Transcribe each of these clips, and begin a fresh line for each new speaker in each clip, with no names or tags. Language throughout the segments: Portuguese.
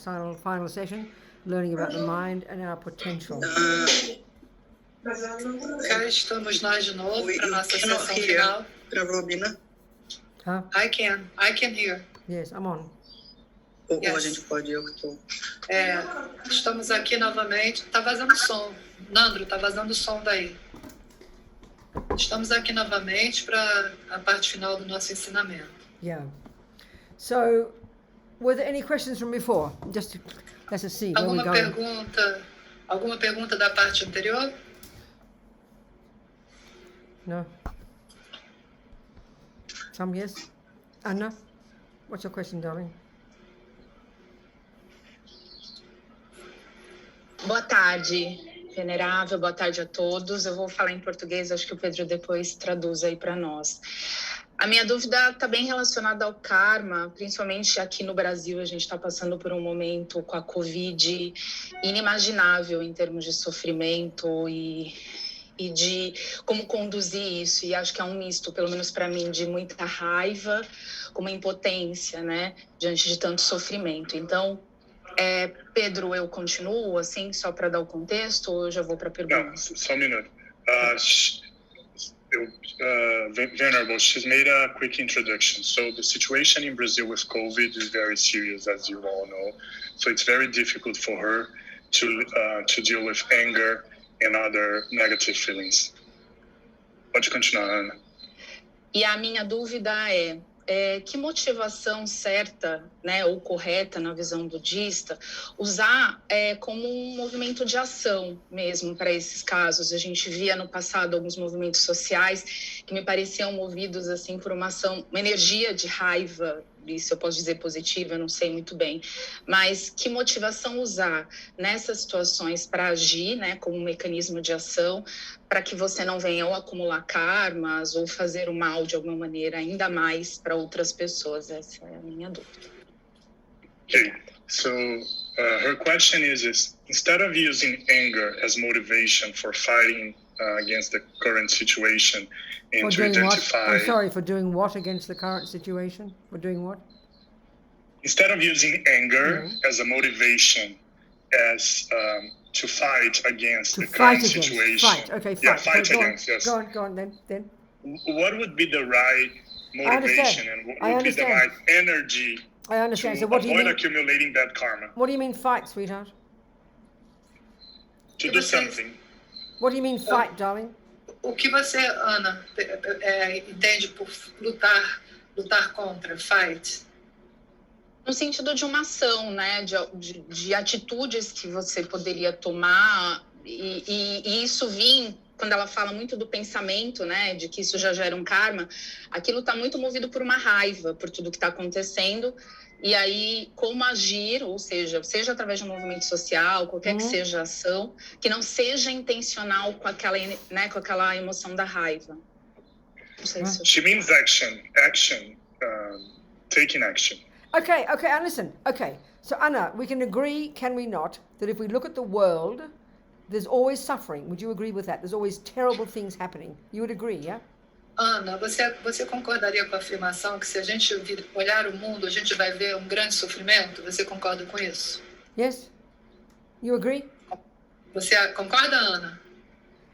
final session, learning about the mind and our potential.
Cá estamos nós de novo para nossa sessão final.
Robina?
Huh?
I can hear.
Yes, I'm on.
Ou
Yes.
a gente pode, eu que tô.
Estamos aqui novamente. Tá vazando som. Nandro, tá vazando som daí. Estamos aqui novamente para a parte final do nosso ensinamento.
Yeah. So, were there any questions from before? Just to, let's just see where we're going.
Alguma pergunta da parte anterior?
No? Some yes? Anna? What's your question, darling?
Boa tarde, venerável, boa tarde a todos. Eu vou falar em português, acho que o Pedro depois traduz aí para nós. A minha dúvida está bem relacionada ao karma, principalmente aqui no Brasil, a gente está passando por um momento com a Covid inimaginável em termos de sofrimento e de como conduzir isso. E acho que é um misto, pelo menos para mim, de muita raiva, com uma impotência, né, diante de tanto sofrimento. Então, Pedro, eu continuo assim, só para dar o contexto, ou eu já vou para a pergunta?
Não, só um minuto. Venerable, she's made a quick introduction. So the situation in Brazil with COVID is very serious, as you all know. So it's very difficult for her to deal with anger and other negative feelings. Pode continuar, Ana.
E a minha dúvida é que motivação certa, né, ou correta na visão budista, usar como um movimento de ação mesmo para esses casos. A gente via no passado alguns movimentos sociais que me pareciam movidos assim por uma ação, uma energia de raiva, isso eu posso dizer positiva, eu não sei muito bem, mas que motivação usar nessas situações para agir, né, como um mecanismo de ação, para que você não venha ou acumular karmas ou fazer o mal de alguma maneira ainda mais para outras pessoas. Essa é a minha dúvida.
Okay, so her question is instead of using anger as motivation for fighting against the current situation and to identify...
I'm sorry, for doing what against the current situation? For doing what?
Instead of using anger as a motivation as to fight against the current situation.
Fight, okay, fight.
Yeah, fight
go
against,
on,
yes.
Go on, then.
What would be the right motivation and what would be the right energy
I understand.
to
So what do you
avoid
mean?
accumulating that karma?
What do you mean fight, sweetheart?
To do something.
What do you mean fight, darling?
O que você, Ana, entende por lutar contra, fight?
No sentido de uma ação, né, de atitudes que você poderia tomar, e isso vem, quando ela fala muito do pensamento, né, de que isso já gera um karma, aquilo está muito movido por uma raiva, por tudo que está acontecendo, e aí como agir, ou seja através de um movimento social, qualquer que seja a ação, que não seja intencional com aquela emoção da raiva. Não sei se...
She means action, taking action.
Okay, and listen. Okay, so Anna, we can agree, can we not, that if we look at the world, there's always suffering. Would you agree with that? There's always terrible things happening. You would agree, yeah?
Ana, você concordaria com a afirmação que se a gente olhar o mundo, a gente vai ver um grande sofrimento? Você concorda com isso?
Yes? You agree?
Você concorda, Ana?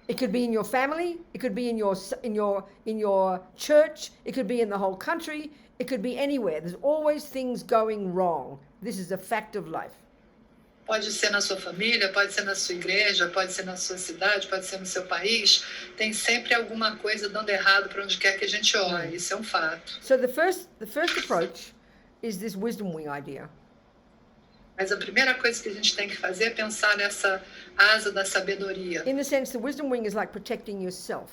It could be in your family, it could be in your church, it could be in the whole country, it could be anywhere. There's always things going wrong. This is a fact of life.
Pode ser na sua família, pode ser na sua igreja, pode ser na sua cidade, pode ser no seu país. Tem sempre alguma coisa dando errado para onde quer que a gente olhe. Isso é um fato.
So the first approach is this wisdom wing idea.
Mas a primeira coisa que a gente tem que fazer é pensar nessa asa da sabedoria.
In a sense, the wisdom wing is like protecting yourself.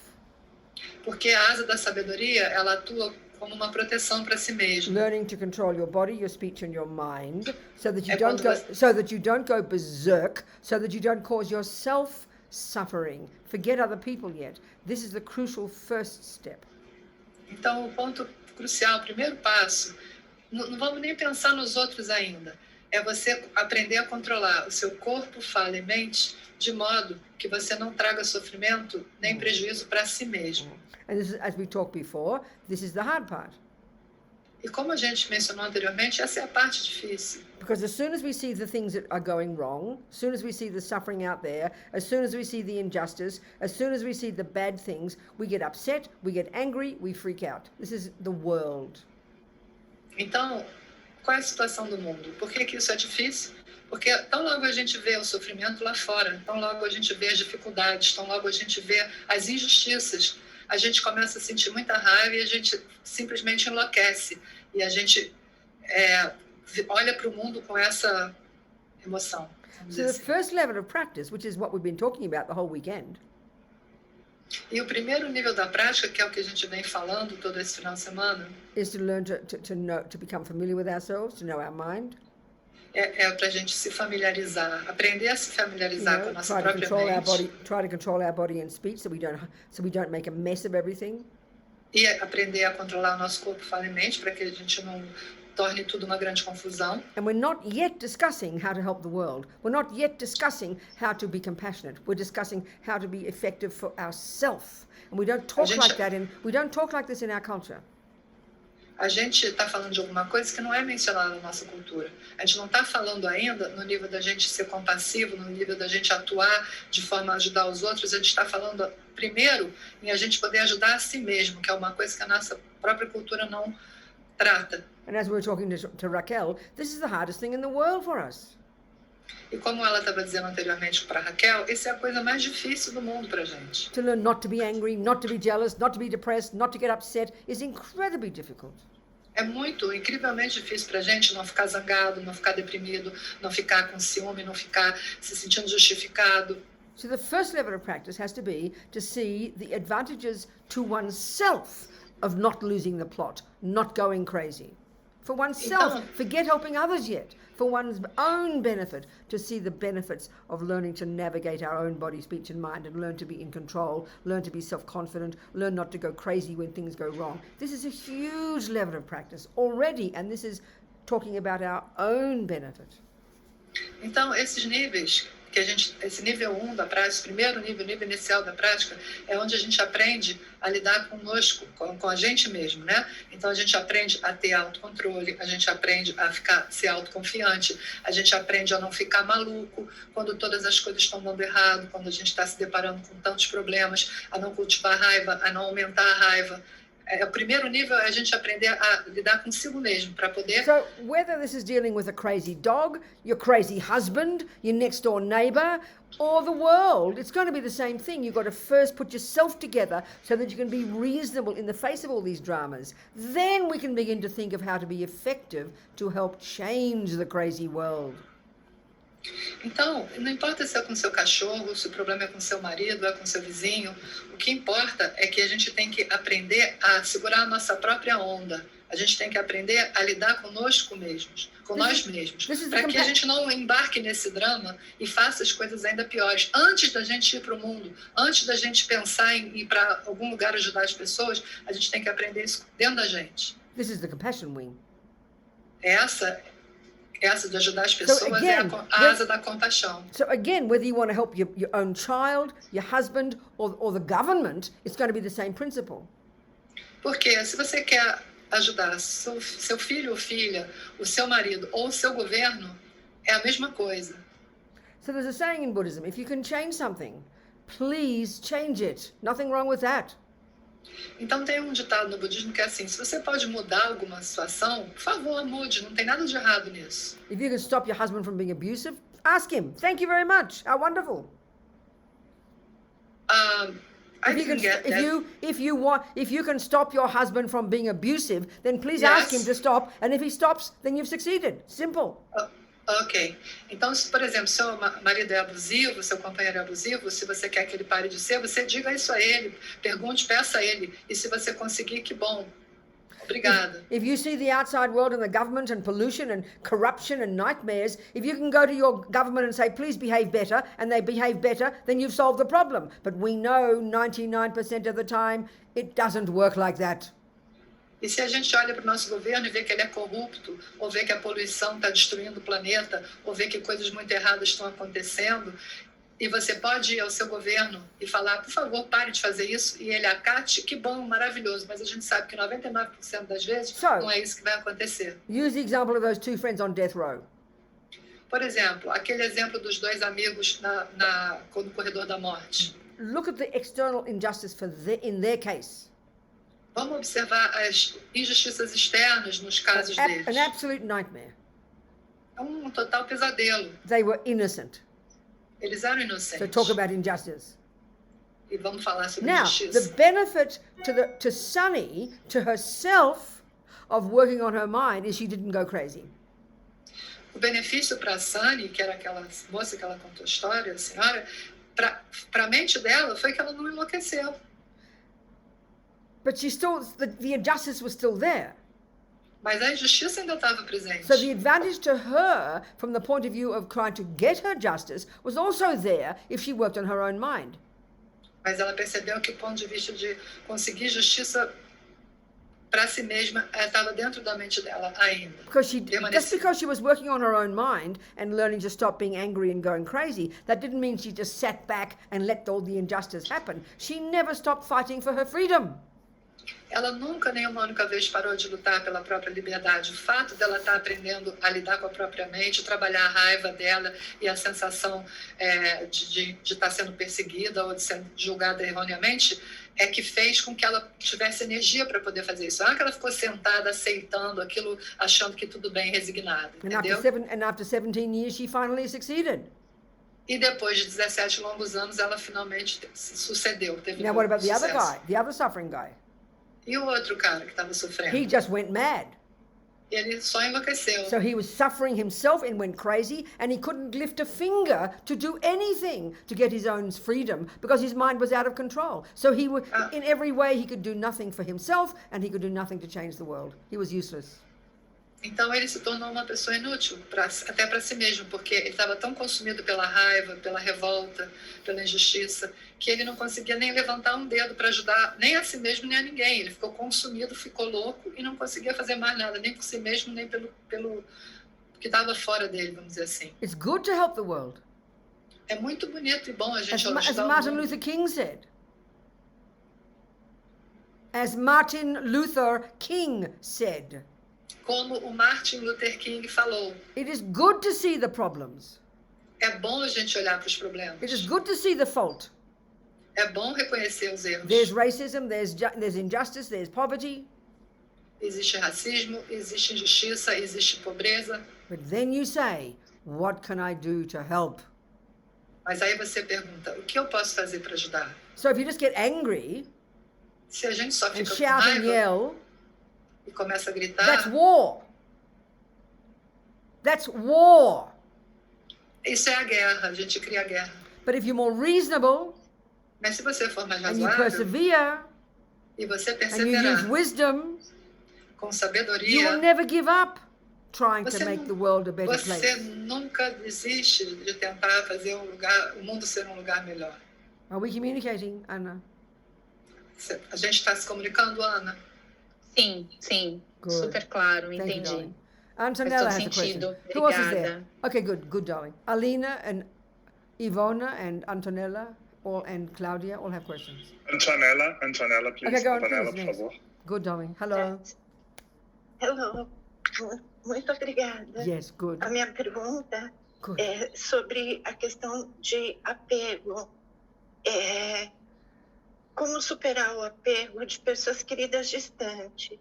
Porque a asa da sabedoria, ela atua como uma proteção para si mesma.
Learning to control your body, your speech and your mind so that you don't go berserk, so that you don't cause yourself suffering. Forget other people yet. This is the crucial first step.
Então, o ponto crucial, o primeiro passo, não vamos nem pensar nos outros ainda. É você aprender a controlar o seu corpo, fala e mente de modo que você não traga sofrimento nem prejuízo para si mesmo.
And this is, as we talked before, this is the hard part.
E como a gente mencionou anteriormente, essa é a parte difícil.
Because as soon as we see the things that are going wrong, as soon as we see the suffering out there, as soon as we see the injustice, as soon as we see the bad things, we get upset, we get angry, we freak out. This is the world.
Então, qual é a situação do mundo? Por que isso é difícil? Porque tão logo a gente vê o sofrimento lá fora, tão logo a gente vê as dificuldades, tão logo a gente vê as injustiças, a gente começa a sentir muita raiva e a gente simplesmente enlouquece. E a gente olha para o mundo com essa emoção.
So the first level of practice, which is what we've been talking about the whole weekend,
E o primeiro nível da prática, que é o que a gente vem falando todo esse final de semana,
is to learn to know, to become familiar with ourselves, to know our mind,
é para a gente se familiarizar, aprender a se familiarizar com a nossa própria mente.
try to control our body and speech, so we don't make a mess of everything.
E aprender a controlar o nosso corpo, fala e mente, para que a gente não torne tudo uma grande confusão.
And we're not yet discussing how to help the world. We're not yet discussing how to be compassionate. We're discussing how to be effective for ourselves. And we don't talk we don't talk like this in our culture.
A gente está falando de alguma coisa que não é mencionada na nossa cultura. A gente não está falando ainda no nível da gente ser compassivo, no nível da gente atuar de forma a ajudar os outros. A gente está falando primeiro em a gente poder ajudar a si mesmo, que é uma coisa que a nossa própria cultura não trata.
And as we were talking to Raquel, this is the hardest thing in the world for us.
E como ela estava dizendo anteriormente para Raquel, essa é a coisa mais difícil do mundo para a gente.
To learn not to be angry, not to be jealous, not to be depressed, not to get upset is incredibly difficult.
É muito, incrivelmente difícil para a gente não ficar zangado, não ficar deprimido, não ficar com ciúme, não ficar se sentindo justificado.
So the first level of practice has to be to see the advantages to oneself of not losing the plot, not going crazy. For oneself, forget helping others yet. For one's own benefit, to see the benefits of learning to navigate our own body, speech and mind, and learn to be in control, learn to be self-confident, learn not to go crazy when things go wrong. This is a huge level of practice already, and this is talking about our own benefit.
Então, esses níveis, esse nível 1 da prática, esse primeiro nível, o nível inicial da prática, é onde a gente aprende a lidar conosco, com a gente mesmo, né? Então, a gente aprende a ter autocontrole, a gente aprende a ser autoconfiante, a gente aprende a não ficar maluco quando todas as coisas estão dando errado, quando a gente está se deparando com tantos problemas, a não cultivar raiva, a não aumentar a raiva. O primeiro nível é a gente aprender a lidar consigo mesmo, para poder...
So, whether this is dealing with a crazy dog, your crazy husband, your next door neighbor, or the world, it's going to be the same thing. You've got to first put yourself together so that you can be reasonable in the face of all these dramas. Then we can begin to think of how to be effective to help change the crazy world.
Então, não importa se é com seu cachorro, se o problema é com seu marido, é com seu vizinho, o que importa é que a gente tem que aprender a segurar a nossa própria onda. A gente tem que aprender a lidar conosco mesmos, com nós mesmos, para que a gente não embarque nesse drama e faça as coisas ainda piores. Antes da gente ir para o mundo, antes da gente pensar em ir para algum lugar ajudar as pessoas, a gente tem que aprender isso dentro da gente.
This is the compassion wing.
Essa de ajudar as pessoas é a asa da compaixão.
So again, whether you want to help your own child, your husband, or the government, it's going to be the same principle.
Porque se você quer ajudar seu filho ou filha, o seu marido ou o seu governo, é a mesma coisa.
So there's a saying in Buddhism, if you can change something, please change it. Nothing wrong with that.
Então tem um ditado no budismo que é assim, se você pode mudar alguma situação, por favor, mude, não tem nada de errado nisso.
If you can stop your husband from being abusive, ask him, thank you very much, how wonderful. If you can stop your husband from being abusive, then please ask him to stop, and if he stops, then you've succeeded. Simple.
Ok. Então, se, por exemplo, seu marido é abusivo, seu companheiro é abusivo, se você quer que ele pare de ser, você diga isso a ele, pergunte, peça a ele. E se você conseguir, que bom. Obrigada.
If you see the outside world and the government and pollution and corruption and nightmares, if you can go to your government and say, please behave better, and they behave better, then you've solved the problem. But we know 99% of the time, it doesn't work like that.
E se a gente olha para o nosso governo e vê que ele é corrupto, ou vê que a poluição está destruindo o planeta, ou vê que coisas muito erradas estão acontecendo, E você pode ir ao seu governo e falar, por favor, pare de fazer isso, e ele acate, que bom, maravilhoso. Mas a gente sabe que 99% das vezes não é isso que vai acontecer.
Use the example of those two friends on death row.
Por exemplo, aquele exemplo dos dois amigos no corredor da morte.
Look at the external injustice in their case.
Vamos observar as injustiças externas nos casos deles.
An absolute nightmare.
É um total pesadelo.
They were innocent.
Eles eram inocentes.
So talk about injustice.
E vamos falar sobre
Now,
injustiça.
the benefit to Sunny, to herself, of working on her mind is she didn't go crazy.
O benefício para a Sunny, que era aquela moça que ela contou a história, a senhora, para a mente dela foi que ela não enlouqueceu.
But she still, the injustice was still there.
Mas a injustiça ainda estava presente.
So the advantage to her, from the point of view of trying to get her justice, was also there if she worked on her own mind.
Mas ela percebeu que o ponto de vista de conseguir justiça para si mesma estava dentro da mente dela ainda.
Just because she was working on her own mind and learning to stop being angry and going crazy, that didn't mean she just sat back and let all the injustice happen. She never stopped fighting for her freedom.
Ela nunca, nenhuma única vez, parou de lutar pela própria liberdade. O fato dela estar aprendendo a lidar com a própria mente, trabalhar a raiva dela e a sensação de estar sendo perseguida ou de ser julgada erroneamente, é que fez com que ela tivesse energia para poder fazer isso. Não é que ela ficou sentada, aceitando aquilo, achando que tudo bem, resignada. Entendeu?
And after 17 years, she finally succeeded.
E depois de 17 longos anos, ela finalmente sucedeu. Teve
Now, what about the
sucesso.
other guy, the other suffering guy?
E o outro cara que estava sofrendo?
He just went mad.
Ele só enlouqueceu.
So he was suffering himself and went crazy, and he couldn't lift a finger to do anything to get his own freedom because his mind was out of control. So he would, in every way, he could do nothing for himself, and he could do nothing to change the world. He was useless.
Então ele se tornou uma pessoa inútil, até para si mesmo, porque ele estava tão consumido pela raiva, pela revolta, pela injustiça, que ele não conseguia nem levantar um dedo para ajudar nem a si mesmo nem a ninguém. Ele ficou consumido, ficou louco e não conseguia fazer mais nada, nem por si mesmo, nem pelo que estava fora dele, vamos dizer assim.
It's good to help the world.
É muito bonito e bom a gente
As
ajudar o
Martin
mundo.
Luther King said. As Martin Luther King said.
Como o Martin Luther King falou.
It is good to see the problems.
É bom a gente olhar para os problemas.
It is good to see the fault.
É bom reconhecer os erros.
There's racism, there's injustice, there's poverty.
Existe racismo, existe injustiça, existe pobreza.
But then you say, what can I do to help?
Mas aí você pergunta, o que eu posso fazer para ajudar?
So if you just get angry
Se a gente só
and
fica com
shout and
raiva
yell,
e começa a gritar,
that's war. That's war.
isso é a guerra, a gente cria a guerra.
But if you're more reasonable
Mas se você for mais
and you
razoável
persevere
e você
and you use
perseverar
wisdom,
com
you will
sabedoria,
never give up trying to
Você
make the world a better
você
place.
nunca desiste de tentar fazer o mundo ser um lugar melhor.
Are we communicating, Anna?
A gente está se comunicando, Ana?
Sim, sim.
Good.
Super claro,
Thank you,
entendi.
darling. Antonella
Faz
has
todo
a question.
sentido.
Who else is there?
Obrigada.
Okay, good, darling. Alina and Ivona and Antonella and Claudia all have questions.
Antonella, please.
Okay, go on,
Antonella,
please,
por
next.
favor.
Good, darling. Hello.
Hello, muito obrigada.
Yes, good.
A minha pergunta
Good.
é sobre a questão de apego. Como superar o apego de pessoas queridas distantes?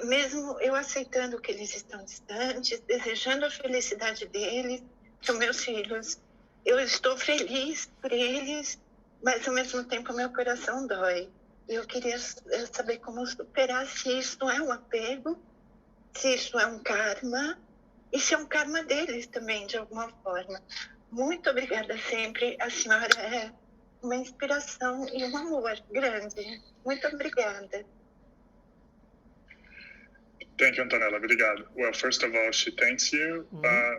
Mesmo eu aceitando que eles estão distantes, desejando a felicidade deles, são meus filhos. Eu estou feliz por eles, mas ao mesmo tempo meu coração dói. E eu queria saber como superar se isso não é um apego, se isso é um karma, e se é um karma deles também, de alguma forma. Muito obrigada sempre. A senhora é uma inspiração e um amor grande. Muito obrigada.
Thank you, Antonella. Obrigado. Well, first of all, she thanks you,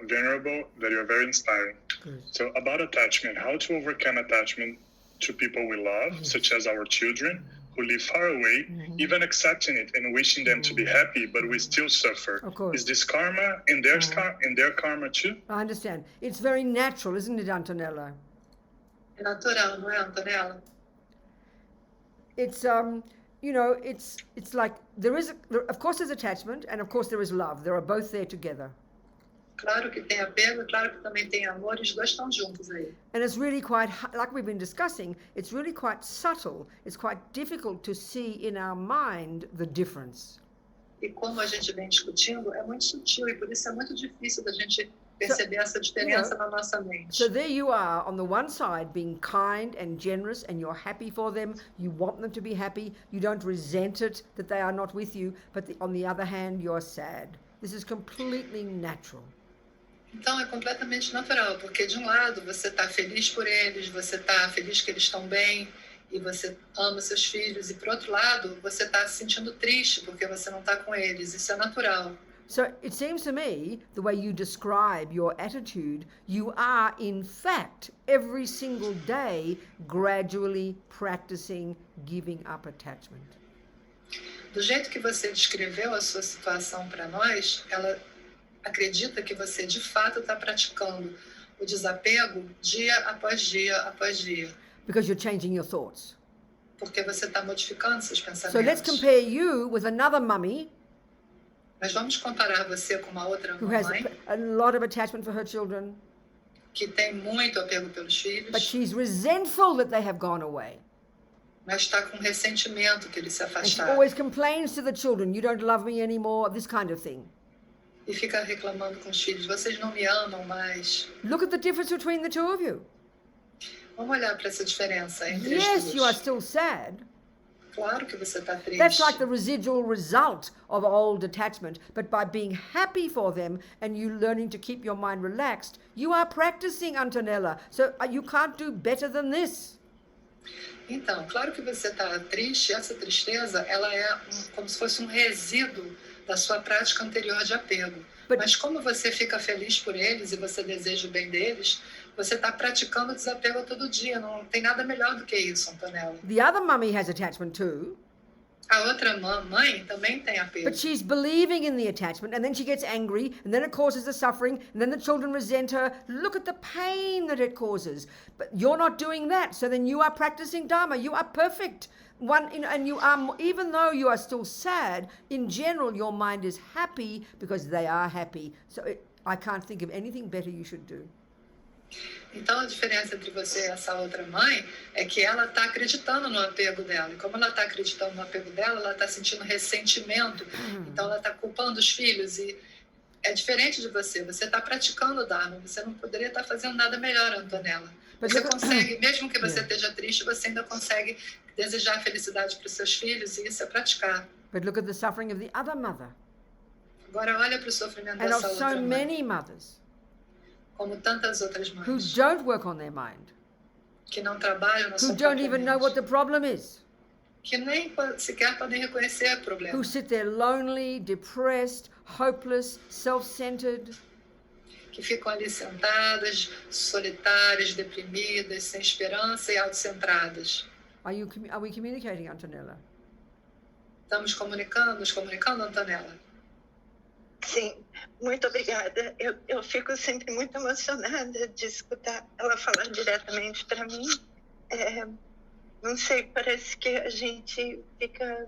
Venerable, that you're very inspiring.
Good.
So about attachment, how to overcome attachment to people we love, such as our children, who live far away, even accepting it and wishing them to be happy, but we still suffer.
Of course.
Is this karma in their karma too?
I understand. It's very natural, isn't it, Antonella?
É natural, não é, Antonella?
It's it's like of course there's attachment and of course there is love. They are both there together.
Claro que tem apego, claro que também tem amor, e os dois estão juntos aí.
And it's really quite, like we've been discussing, it's really quite subtle. It's quite difficult to see in our mind the difference.
E como a gente vem discutindo, é muito sutil e por isso é muito difícil da gente perceber essa diferença na nossa mente.
So there you are, on the one side, being kind and generous, and you're happy for them. You want them to be happy. You don't resent it that they are not with you. But on the other hand, you're sad. This is completely natural.
Então é completamente natural, porque de um lado você está feliz por eles, você está feliz que eles estão bem e você ama seus filhos, e por outro lado você está se sentindo triste porque você não está com eles. Isso é natural.
So it seems to me, the way you describe your attitude, you are in fact every single day gradually practicing giving up attachment.
Do jeito que você descreveu a sua situação para nós, ela acredita que você de fato está praticando o desapego dia após dia após dia.
Because you're changing your thoughts.
Porque você está modificando seus pensamentos.
So let's compare you with another mummy
Mas vamos comparar você com uma outra
who has
mãe
a lot of attachment for her children,
que tem muito apego pelos
but
filhos,
she's resentful that they have gone away.
mas está com ressentimento que eles se
And she
afastaram.
always complains to the children, you don't love me anymore, this kind of thing.
E fica reclamando com os filhos, vocês não me amam mais.
Look at the difference between the two of you.
Vamos olhar para essa diferença entre as
Yes, you are
duas.
still sad.
Claro que você está triste.
That's like the residual result of old attachment. But by being happy for them and you learning to keep your mind relaxed, you are practicing, Antonella. So you can't do better than this.
Então, claro que você está triste, essa tristeza, ela é como se fosse um resíduo da sua prática anterior de apego. Mas como você fica feliz por eles e você deseja o bem deles, você está praticando o desapego todo dia. Não tem nada melhor do que isso, Antonella.
The other mummy has attachment too,
A outra mãe também tem apego.
but she's believing in the attachment and then she gets angry and then it causes the suffering and then the children resent her. Look at the pain that it causes. But you're not doing that. So then you are practicing Dharma. You are perfect. And you are, even though you are still sad, in general your mind is happy because they are happy. So I can't think of anything better you should do.
Então, a diferença entre você e essa outra mãe é que ela está acreditando no apego dela. E como ela está acreditando no apego dela, ela está sentindo ressentimento. Então, ela está culpando os filhos. E é diferente de você. Você está praticando o Dharma. Você não poderia estar fazendo nada melhor, Antonella. Você consegue, mesmo que você esteja triste, você ainda consegue desejar felicidade para os seus filhos. E isso é praticar.
But look at the suffering of the other mother
Agora, olha para o sofrimento
and of
dessa
so
outra mãe.
many mothers
Como tantas outras
who
mães.
don't work on their mind,
Que não trabalham na
who
sua
don't
própria
even know
mente.
what the problem is,
Que nem sequer podem reconhecer o problema.
who sit there lonely, depressed, hopeless, self-centered.
Que ficam ali sentadas, solitárias, deprimidas, sem esperança e autocentradas.
Are we communicating, Antonella?
Estamos nos comunicando, Antonella?
Sim, muito obrigada. Eu fico sempre muito emocionada de escutar ela falar diretamente para mim. Não sei, parece que a gente fica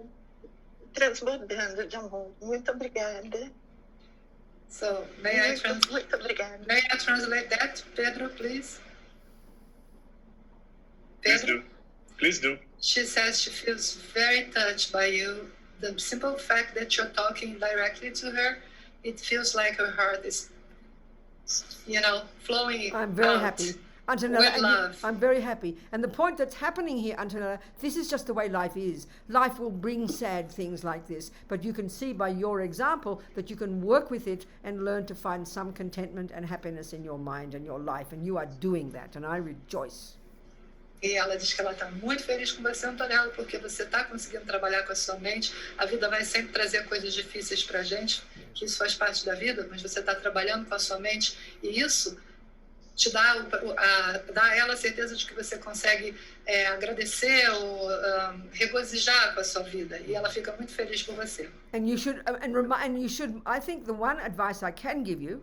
transbordando de amor. Muito obrigada.
So, may I
Muito obrigada.
translate that, Pedro, please?
Please
Pedro?
do. Please do.
She says she feels very touched by you. The simple fact that you're talking directly to her, it feels like her heart is, flowing
I'm very
out
happy. Antonella,
with
and you-
love.
I'm very happy. And the point that's happening here, Antonella, this is just the way life is. Life will bring sad things like this, but you can see by your example that you can work with it and learn to find some contentment and happiness in your mind and your life, and you are doing that, and I rejoice.
E ela diz que ela está muito feliz com você, Antonella, porque você está conseguindo trabalhar com a sua mente. A vida vai sempre trazer coisas difíceis para a gente, que isso faz parte da vida, mas você está trabalhando com a sua mente e isso te dá a ela a certeza de que você consegue agradecer ou regozijar com a sua vida. E ela fica muito feliz por você.
And you should, I think the one advice I can give you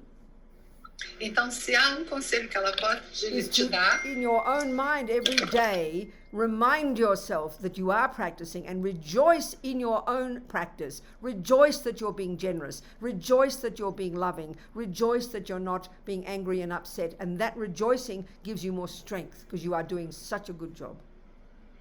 Então, se há um conselho que ela pode
is
te
to,
dar,
in your own mind every day, remind yourself that you are practicing and rejoice in your own practice. Rejoice that you're being generous. Rejoice that you're being loving. Rejoice that you're not being angry and upset. And that rejoicing gives you more strength because you are doing such a good job.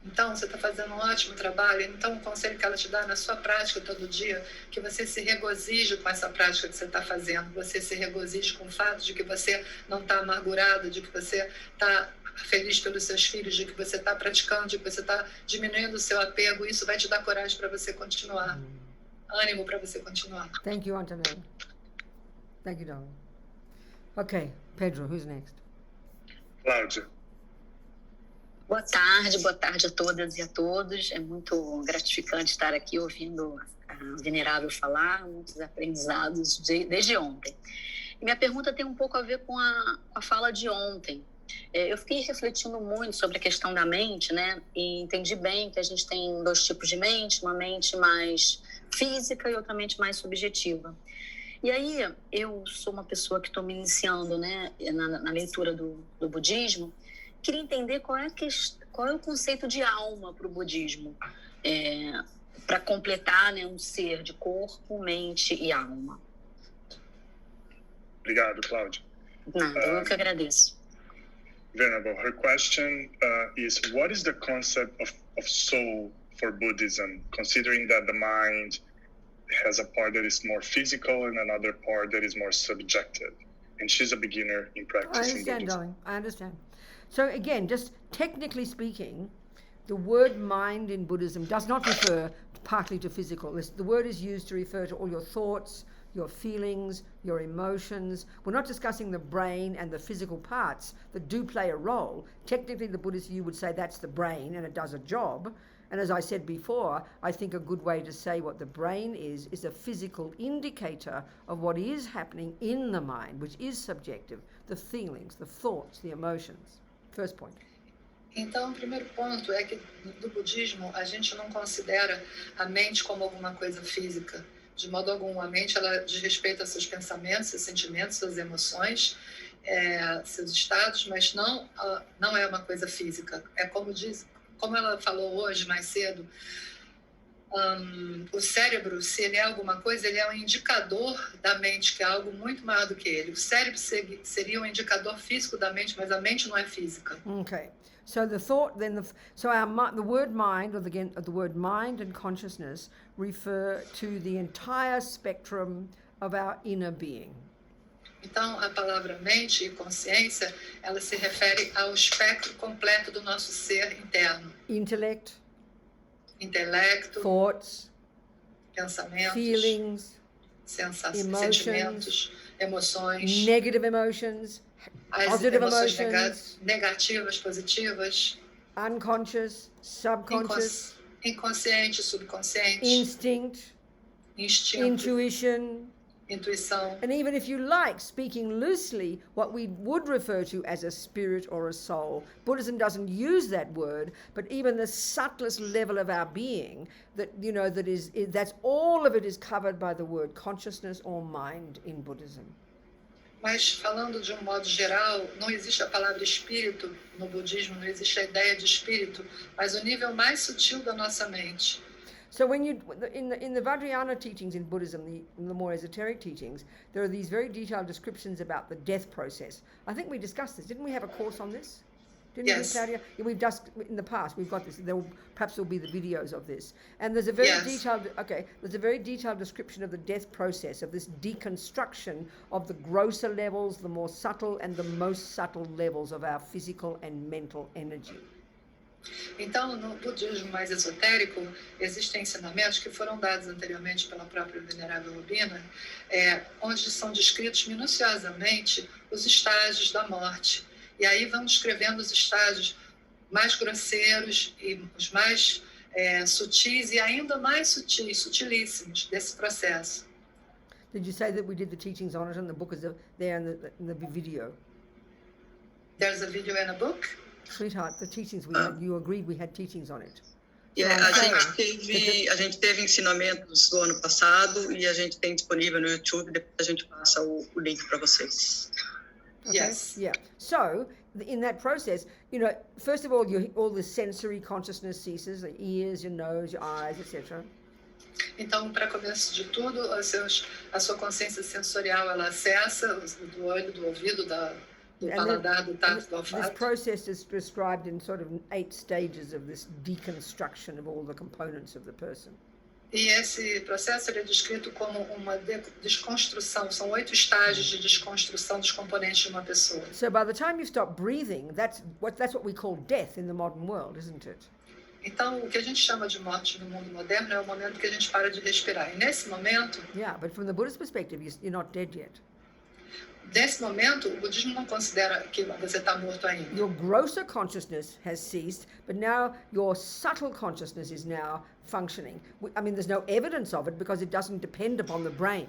então você está fazendo um ótimo trabalho. Então, o conselho que ela te dá na sua prática todo dia, que você se regozije com essa prática que você está fazendo, você se regozije com o fato de que você não está amargurado, de que você está feliz pelos seus filhos, de que você está praticando, de que você está diminuindo o seu apego. Isso vai te dar coragem para você continuar, ânimo para você continuar.
Thank you, Antonella. Thank you, darling. Okay, Pedro, who's next?
Cláudia.
Boa tarde a todas e a todos. É muito gratificante estar aqui ouvindo a Venerável falar, muitos aprendizados desde ontem. E minha pergunta tem um pouco a ver com a fala de ontem. Eu fiquei refletindo muito sobre a questão da mente, né? E entendi bem que a gente tem dois tipos de mente, uma mente mais física e outra mente mais subjetiva. E aí, eu sou uma pessoa que estou me iniciando, né, na leitura do budismo. Queria entender qual é o conceito de alma para o budismo, para completar, né, um ser de corpo, mente e alma.
Obrigado, Cláudia.
Nada, eu que agradeço.
Venerable, her question is, what is the concept of soul for Buddhism, considering that the mind has a part that is more physical and another part that is more subjective? And she's a beginner in practicing
I understand,
Buddhism.
darling. I understand. So again, just technically speaking, the word mind in Buddhism does not refer partly to physical. The word is used to refer to all your thoughts, your feelings, your emotions. We're not discussing the brain and the physical parts that do play a role. Technically, the Buddhist view would say that's the brain and it does a job. And as I said before, I think a good way to say what the brain is a physical indicator of what is happening in the mind, which is subjective, the feelings, the thoughts, the emotions. First point.
Então, o primeiro ponto é que no budismo a gente não considera a mente como alguma coisa física. De modo algum, a mente ela diz respeito a seus pensamentos, seus sentimentos, suas emoções, seus estados, mas não é uma coisa física. É como ela falou hoje mais cedo, o cérebro, se ele é alguma coisa, ele é um indicador da mente, que é algo muito maior do que ele. O cérebro seria um indicador físico da mente, mas a mente não é física.
Okay. So the thought, then the word mind, or again, the word mind and consciousness refer to the entire spectrum of our inner being.
Então, a palavra mente e consciência, ela se refere ao espectro completo do nosso ser interno.
Intelecto,
Thoughts, pensamentos,
feelings,
sentimentos, emoções,
negative emotions,
as
positive
emoções
emotions,
negativas, positivas,
unconscious, subconscious,
inconsciente, subconsciente,
instinct,
instinto,
intuition,
intuição.
and even if you like, speaking loosely, what we would refer to as a spirit or a soul. Buddhism doesn't use that word, but even the subtlest level of our being, that's all of it is covered by the word consciousness or mind in Buddhism.
Mas falando de um modo geral, não existe a palavra espírito no budismo, não existe a ideia de espírito, mas o nível mais sutil da nossa mente.
So when in the Vajrayana teachings in Buddhism, the more esoteric teachings, there are these very detailed descriptions about the death process. I think we discussed this. Didn't we have a course on this? Didn't
Yes.
we, Claudia? Yeah, we've just, in the past, we've got this. Perhaps there'll be the videos of this. And there's a very detailed description of the death process, of this deconstruction of the grosser levels, the more subtle and the most subtle levels of our physical and mental energy.
Então, no budismo mais esotérico, existem ensinamentos que foram dados anteriormente pela própria Venerável Robina, onde são descritos minuciosamente os estágios da morte. E aí vão descrevendo os estágios mais grosseiros e os mais sutis e ainda mais sutilíssimos desse processo.
Did you say that we did the teachings on it and the book is there in the video?
There's a video and a book?
Sweetheart, the teachings we had, you agreed we had teachings on it.
A gente teve ensinamentos do ano passado e a gente tem disponível no YouTube, depois a gente passa o link para vocês.
Okay?
Yes.
Yeah. So, in that process, first of all, all the sensory consciousness ceases, the ears, your nose, your eyes, etc.
Então, para começo de tudo, a sua consciência sensorial ela cessa do olho, do ouvido, do paladar, do tato, do olfato.
This process is described in sort of 8 stages of this deconstruction of all the components of the person.
E esse processo ele é descrito como uma desconstrução. São 8 estágios de desconstrução dos componentes de uma pessoa.
So by the time you stop breathing, that's what we call death in the modern world, isn't it?
Então, o que a gente chama de morte no mundo moderno é o momento que a gente para de respirar. E nesse momento...
Yeah, but from the Buddhist perspective, you're not dead yet.
Nesse momento, o budismo não considera que você está morto ainda.
Your grosser consciousness has ceased, but now your subtle consciousness is now functioning. I mean, there's no evidence of it because it doesn't depend upon the brain.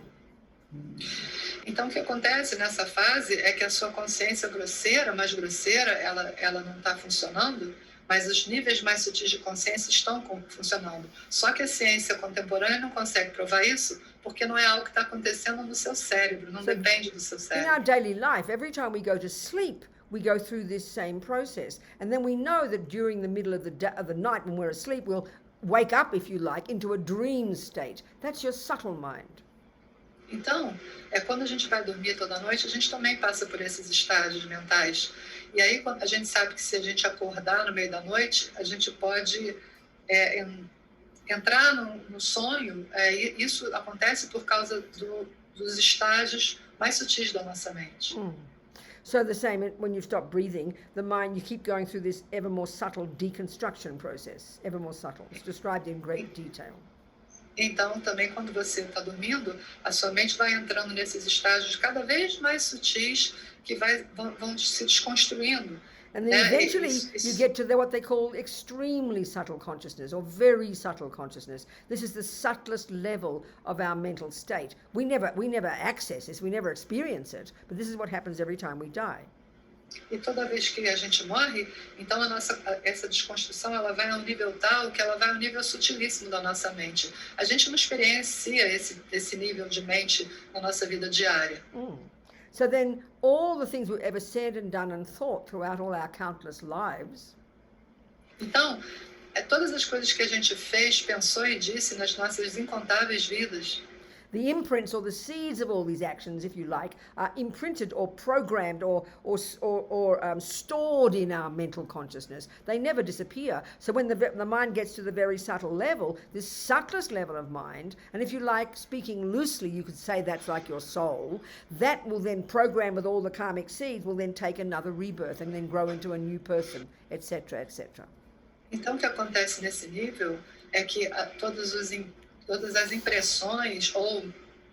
Então, o que acontece nessa fase é que a sua consciência grosseira, mais grosseira, ela não está funcionando, mas os níveis mais sutis de consciência estão funcionando. Só que a ciência contemporânea não consegue provar isso porque não é algo que está acontecendo no seu cérebro, não depende do seu cérebro.
In our daily life, every time we go to sleep, we go through this same process. And then we know that during the middle of the night when we're asleep, we'll wake up, if you like, into a dream state. That's your subtle mind.
Então, quando a gente vai dormir toda noite, a gente também passa por esses estágios mentais. E aí a gente sabe que se a gente acordar no meio da noite, a gente pode entrar no sonho. Isso acontece por causa dos estágios mais sutis da nossa mente.
So the same, when you stop breathing, the mind, you keep going through this ever more subtle deconstruction process, ever more subtle. It's described in great detail.
Então, também quando você está dormindo, a sua mente vai entrando nesses estágios cada vez mais sutis que vão se desconstruindo.
And then eventually you get to what they call extremely subtle consciousness or very subtle consciousness. This is the subtlest level of our mental state. We never access this, we never experience it, but this is what happens every time we die.
E toda vez que a gente morre, então essa desconstrução ela vai a um nível tal que ela vai a um nível sutilíssimo da nossa mente. A gente não experiencia esse nível de mente na nossa vida diária.
So then all the things we've ever said and done and thought throughout all our countless lives.
Então, todas as coisas que a gente fez, pensou e disse nas nossas incontáveis vidas.
The imprints or the seeds of all these actions, if you like, are imprinted or programmed or stored in our mental consciousness. They never disappear. So when the mind gets to the very subtle level, this subtlest level of mind, and if you like, speaking loosely, you could say that's like your soul, that will then program with all the karmic seeds, will then take another rebirth and then grow into a new person, etc., etc.
Então, o que acontece nesse nível é que todas as impressões, ou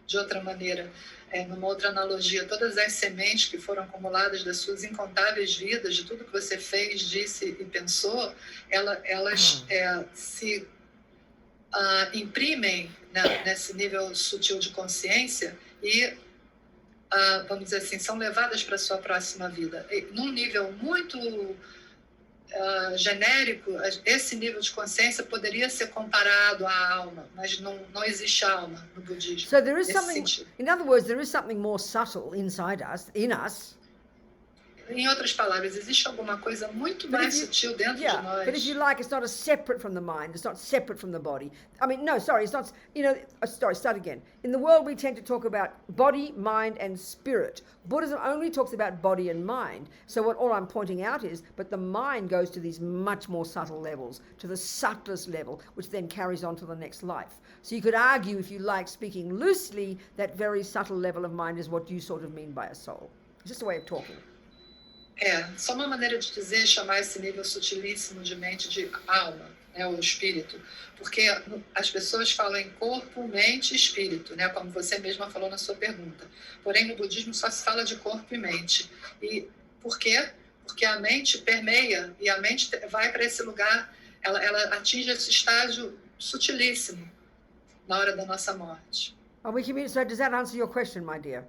de outra maneira, numa outra analogia, todas as sementes que foram acumuladas das suas incontáveis vidas, de tudo que você fez, disse e pensou, elas se imprimem nesse nível sutil de consciência e, vamos dizer assim, são levadas para a sua próxima vida. E, num nível muito genérico, esse nível de consciência poderia ser comparado à alma, mas não existe alma no budismo.
So there is something, in other words, there is something more subtle inside us, in us.
Em outras palavras, existe alguma coisa muito mais sutil dentro de nós.
But if you like, it's not separate from the mind, it's not separate from the body. I mean, no, sorry, it's not, start again. In the world, we tend to talk about body, mind, and spirit. Buddhism only talks about body and mind. So all I'm pointing out is, but the mind goes to these much more subtle levels, to the subtlest level, which then carries on to the next life. So you could argue, if you like, speaking loosely, that very subtle level of mind is what you sort of mean by a soul. It's just a way of talking.
Só uma maneira de dizer, chamar esse nível sutilíssimo de mente de alma, né, ou espírito, porque as pessoas falam em corpo, mente e espírito, né, como você mesma falou na sua pergunta. Porém, no budismo só se fala de corpo e mente. E por quê? Porque a mente permeia e a mente vai para esse lugar, ela atinge esse estágio sutilíssimo na hora da nossa morte.
So does that answer your question, my dear?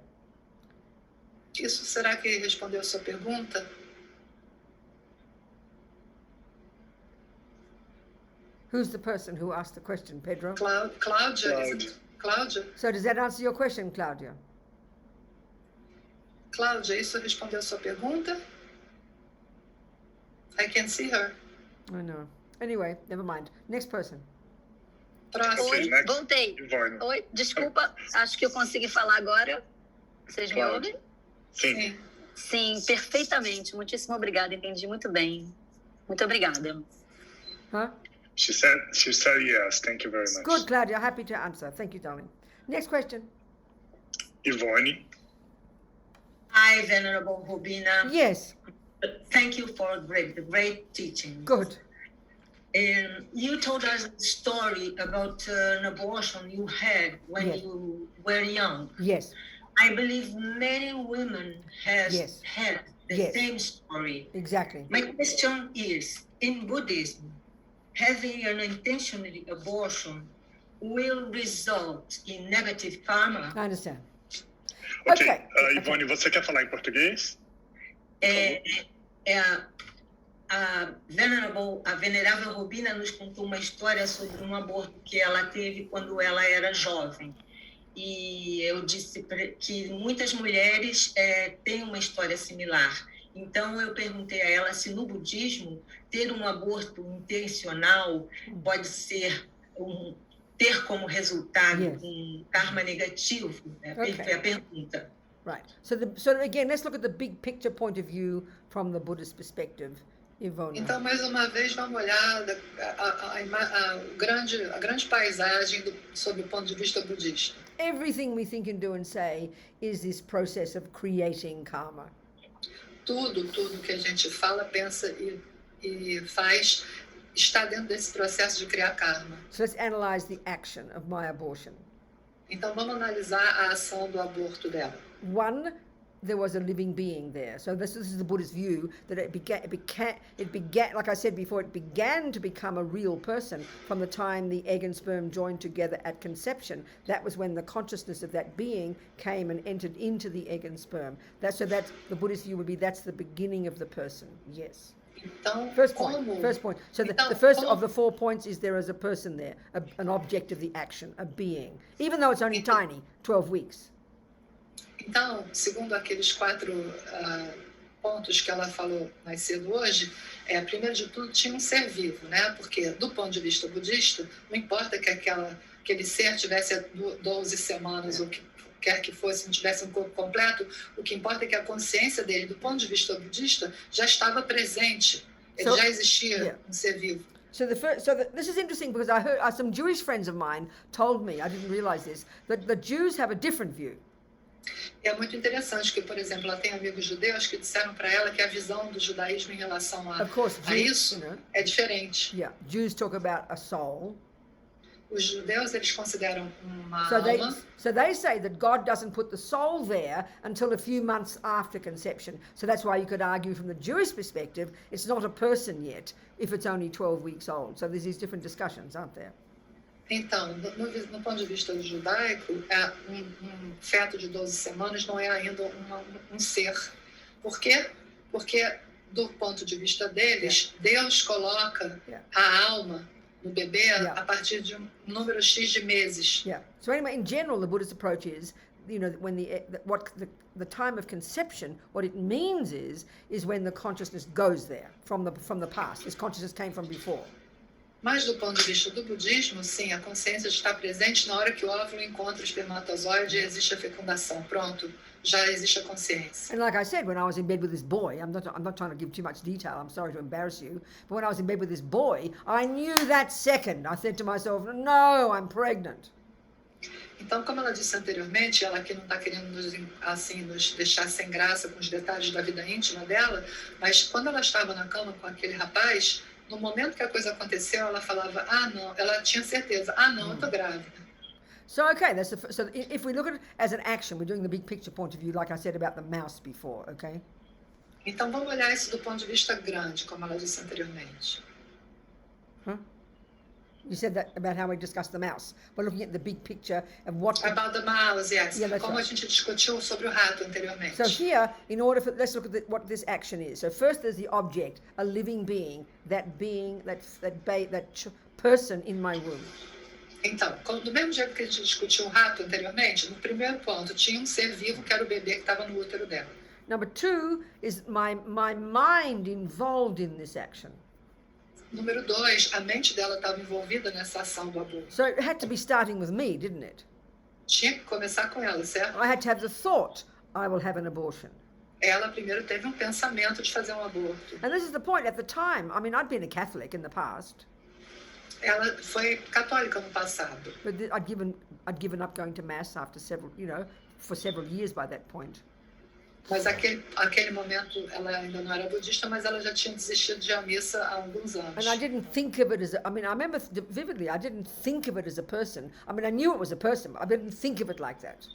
Isso, será que respondeu a sua pergunta?
Who's the person who asked the question, Pedro?
Cláudia.
So does that answer your question, Claudia?
Cláudia, isso respondeu a sua pergunta? I can see her.
I know. Anyway, never mind. Next person.
Próximo.
Oi,
next.
voltei.
Ivone.
Oi, desculpa, acho que eu consegui falar agora. Vocês me
Claro.
ouvem?
Sim.
Sim, perfeitamente. Muitíssimo obrigada, entendi muito bem. Muito obrigada.
Huh?
She said yes. Thank you very much.
Good, Claudia. Happy to answer. Thank you, darling. Next question.
Ivone.
Hi, Venerable Robina.
Yes.
Thank you for great teaching.
Good.
You told us a story about an abortion you had when
Yes.
you were young.
Yes.
I believe many women have
Yes.
had the
Yes.
same story.
Exactly.
My question is, in Buddhism, having an intentional abortion will result in negative karma?
I understand.
Ok.
Okay.
Ivone, você quer falar em português?
A Venerável Robina nos contou uma história sobre um aborto que ela teve quando ela era jovem. E eu disse que muitas mulheres têm uma história similar. Então, eu perguntei a ela se no budismo ter um aborto intencional pode ser ter como resultado
Yes.
um karma negativo.
Okay.
Foi a pergunta.
Right. So again, let's look at the big picture point of view from the Buddhist perspective. Yvonne.
Então, mais uma vez, vamos olhar a grande paisagem sob o ponto de vista budista.
Everything we think and do and say is this process of creating karma.
Tudo que a gente fala, pensa e faz está dentro desse processo de criar karma.
So let's analyze the action of my abortion.
Então, vamos analisar a ação do aborto dela.
One, there was a living being there. So this is the Buddhist view that it began, like I said before, it began to become a real person from the time the egg and sperm joined together at conception. That was when the consciousness of that being came and entered into the egg and sperm. That's the Buddhist view would be that's the beginning of the person. Yes.
Então,
First point. So the first of the 4 points is there is a person there, an object of the action, a being. Even though it's only tiny, 12 weeks.
Então, segundo aqueles 4 pontos que ela falou mais cedo hoje, primeiro de tudo tinha um ser vivo, né? Porque do ponto de vista budista, não importa que aquele ser tivesse 12 semanas ou que quer que fosse, não tivesse um corpo completo, o que importa é que a consciência dele, do ponto de vista budista, já estava presente. Ele já existia um ser vivo.
This is interesting because I heard some Jewish friends of mine told me, I didn't realize this, that the Jews have a different view.
É muito interessante que, por exemplo, ela tem amigos judeus que disseram para ela que a visão do judaísmo em relação a isso é diferente.
Yeah, Jews talk about a soul.
Os judeus, eles consideram uma alma.
So they say that God doesn't put the soul there until a few months after conception. So that's why you could argue from the Jewish perspective, it's not a person yet if it's only 12 weeks old. So there's these different discussions, aren't there?
Então, no ponto de vista judaico, um feto de 12 semanas não é ainda um ser. Por quê? Porque, do ponto de vista deles, Deus coloca a alma no bebê a partir de um número X de meses.
Yeah. So anyway, in general, the Buddhist approach is, when the time of conception, what it means is when the consciousness goes there from the past. This consciousness came from before.
Mas do ponto de vista do budismo, sim, a consciência está presente na hora que o óvulo encontra o espermatozoide e existe a fecundação. Pronto, já existe a consciência.
And like I said, when I was in bed with this boy, I'm not trying to give too much detail, I'm sorry to embarrass you, but when I was in bed with this boy, I knew that second. I said to myself, no, I'm pregnant.
Então, como ela disse anteriormente, ela aqui não está querendo nos deixar sem graça com os detalhes da vida íntima dela, mas quando ela estava na cama com aquele rapaz, no momento que a coisa aconteceu, ela falava, não, ela tinha certeza, não, eu tô grávida.
So, okay, so if we look at it as an action, we're doing the big picture point of view, like I said about the mouse before, okay?
Então, vamos olhar isso do ponto de vista grande, como ela disse anteriormente.
Huh? You said that about how we discussed the mouse. We're looking at the big picture of what...
About the mouse, yes.
Yeah,
como a gente discutiu sobre o rato anteriormente.
So here, let's look at what this action is. So first there's the object, a living being, that person in my womb.
Então, do mesmo jeito que a gente discutiu o rato anteriormente, no primeiro ponto tinha um ser vivo que era o bebê que estava no útero dela.
Number 2 is my mind involved in this action.
Número 2, a mente dela estava envolvida nessa ação do aborto.
So it had to be starting with me, didn't it?
Tinha que começar com ela, certo?
I had to have the thought, I will have an abortion.
Ela primeiro teve pensamento de fazer aborto.
And this is the point. At the time, I mean, I'd been a Catholic in the past.
Ela foi católica no passado.
But I'd given up going to mass after for several years by that point.
Mas aquele momento ela ainda não era budista, mas ela já tinha desistido de ir à missa há alguns anos.
And I didn't think of it as I remember vividly, I didn't think of it as a person. I knew it was a person, but I didn't think of it like that.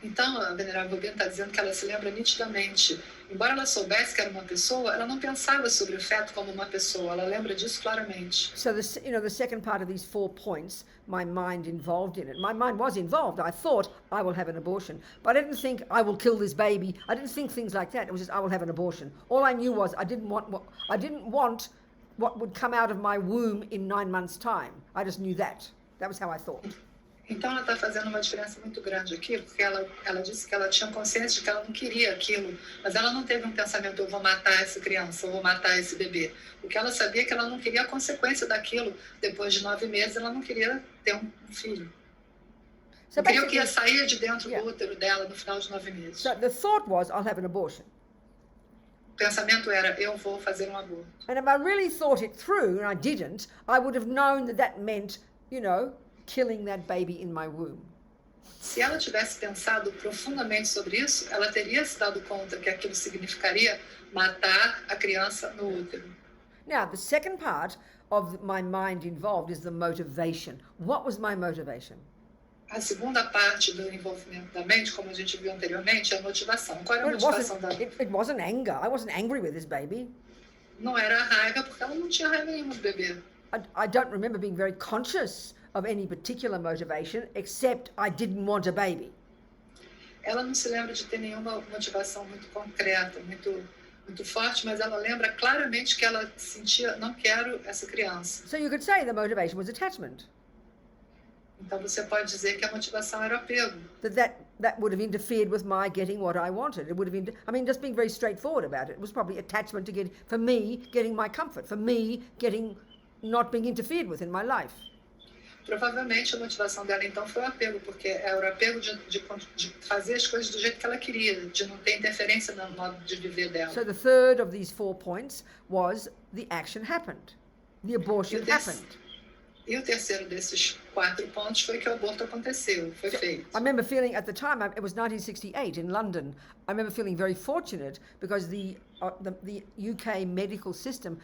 Então, a venerável Robina está dizendo que ela se lembra nitidamente. Embora ela soubesse que era uma pessoa, ela não pensava sobre o feto como uma pessoa. Ela lembra disso claramente.
So the second part of these 4 points, my mind involved in it. My mind was involved. I thought I will have an abortion, but I didn't think I will kill this baby. I didn't think things like that. It was just I will have an abortion. All I knew was I didn't want what would come out of my womb in 9 months' time. I just knew that. That was how I thought.
Então ela está fazendo uma diferença muito grande aqui, porque ela disse que ela tinha consciência de que ela não queria aquilo, mas ela não teve pensamento, eu vou matar essa criança, eu vou matar esse bebê. O que ela sabia é que ela não queria a consequência daquilo. Depois de 9 meses, ela não queria ter um filho. Não queria o que ia sair de dentro do útero dela no final de 9 meses.
So the thought was, I'll have an abortion.
O pensamento era, eu vou fazer aborto.
And if I really thought it through, and I didn't, I would have known that meant, killing that baby in my womb.
Se ela tivesse pensado profundamente sobre isso, ela teria se dado conta que aquilo significaria matar a criança no útero.
Now, the second part of my mind involved is the motivation. What was my motivation?
A segunda parte do envolvimento da mente, como a gente viu anteriormente, é a motivação. Qual era a motivação da mente?
It wasn't anger. I wasn't angry with this baby.
Não era raiva, porque ela não tinha raiva nenhuma do bebê.
I don't remember being very conscious of any particular motivation, except I didn't want a baby.
Ela não se lembra de ter nenhuma motivação muito concreta, muito forte, mas ela lembra claramente que ela sentia, não quero essa criança.
So you could say the motivation was attachment.
Então você pode dizer que a motivação era o apego.
That would have interfered with my getting what I wanted. It would have just being very straightforward about it. It was probably attachment for me getting my comfort, for me not being interfered with in my life.
Provavelmente a motivação dela então foi o apego, porque era o apego de fazer as coisas do jeito que ela queria, de não ter interferência no modo de viver dela.
So the third of these 4 points was the action happened. The abortion happened.
E o terceiro desses 4 pontos foi que o aborto aconteceu, foi feito.
I remember feeling at the time, it was 1968 in London, I remember feeling very fortunate because the UK medical system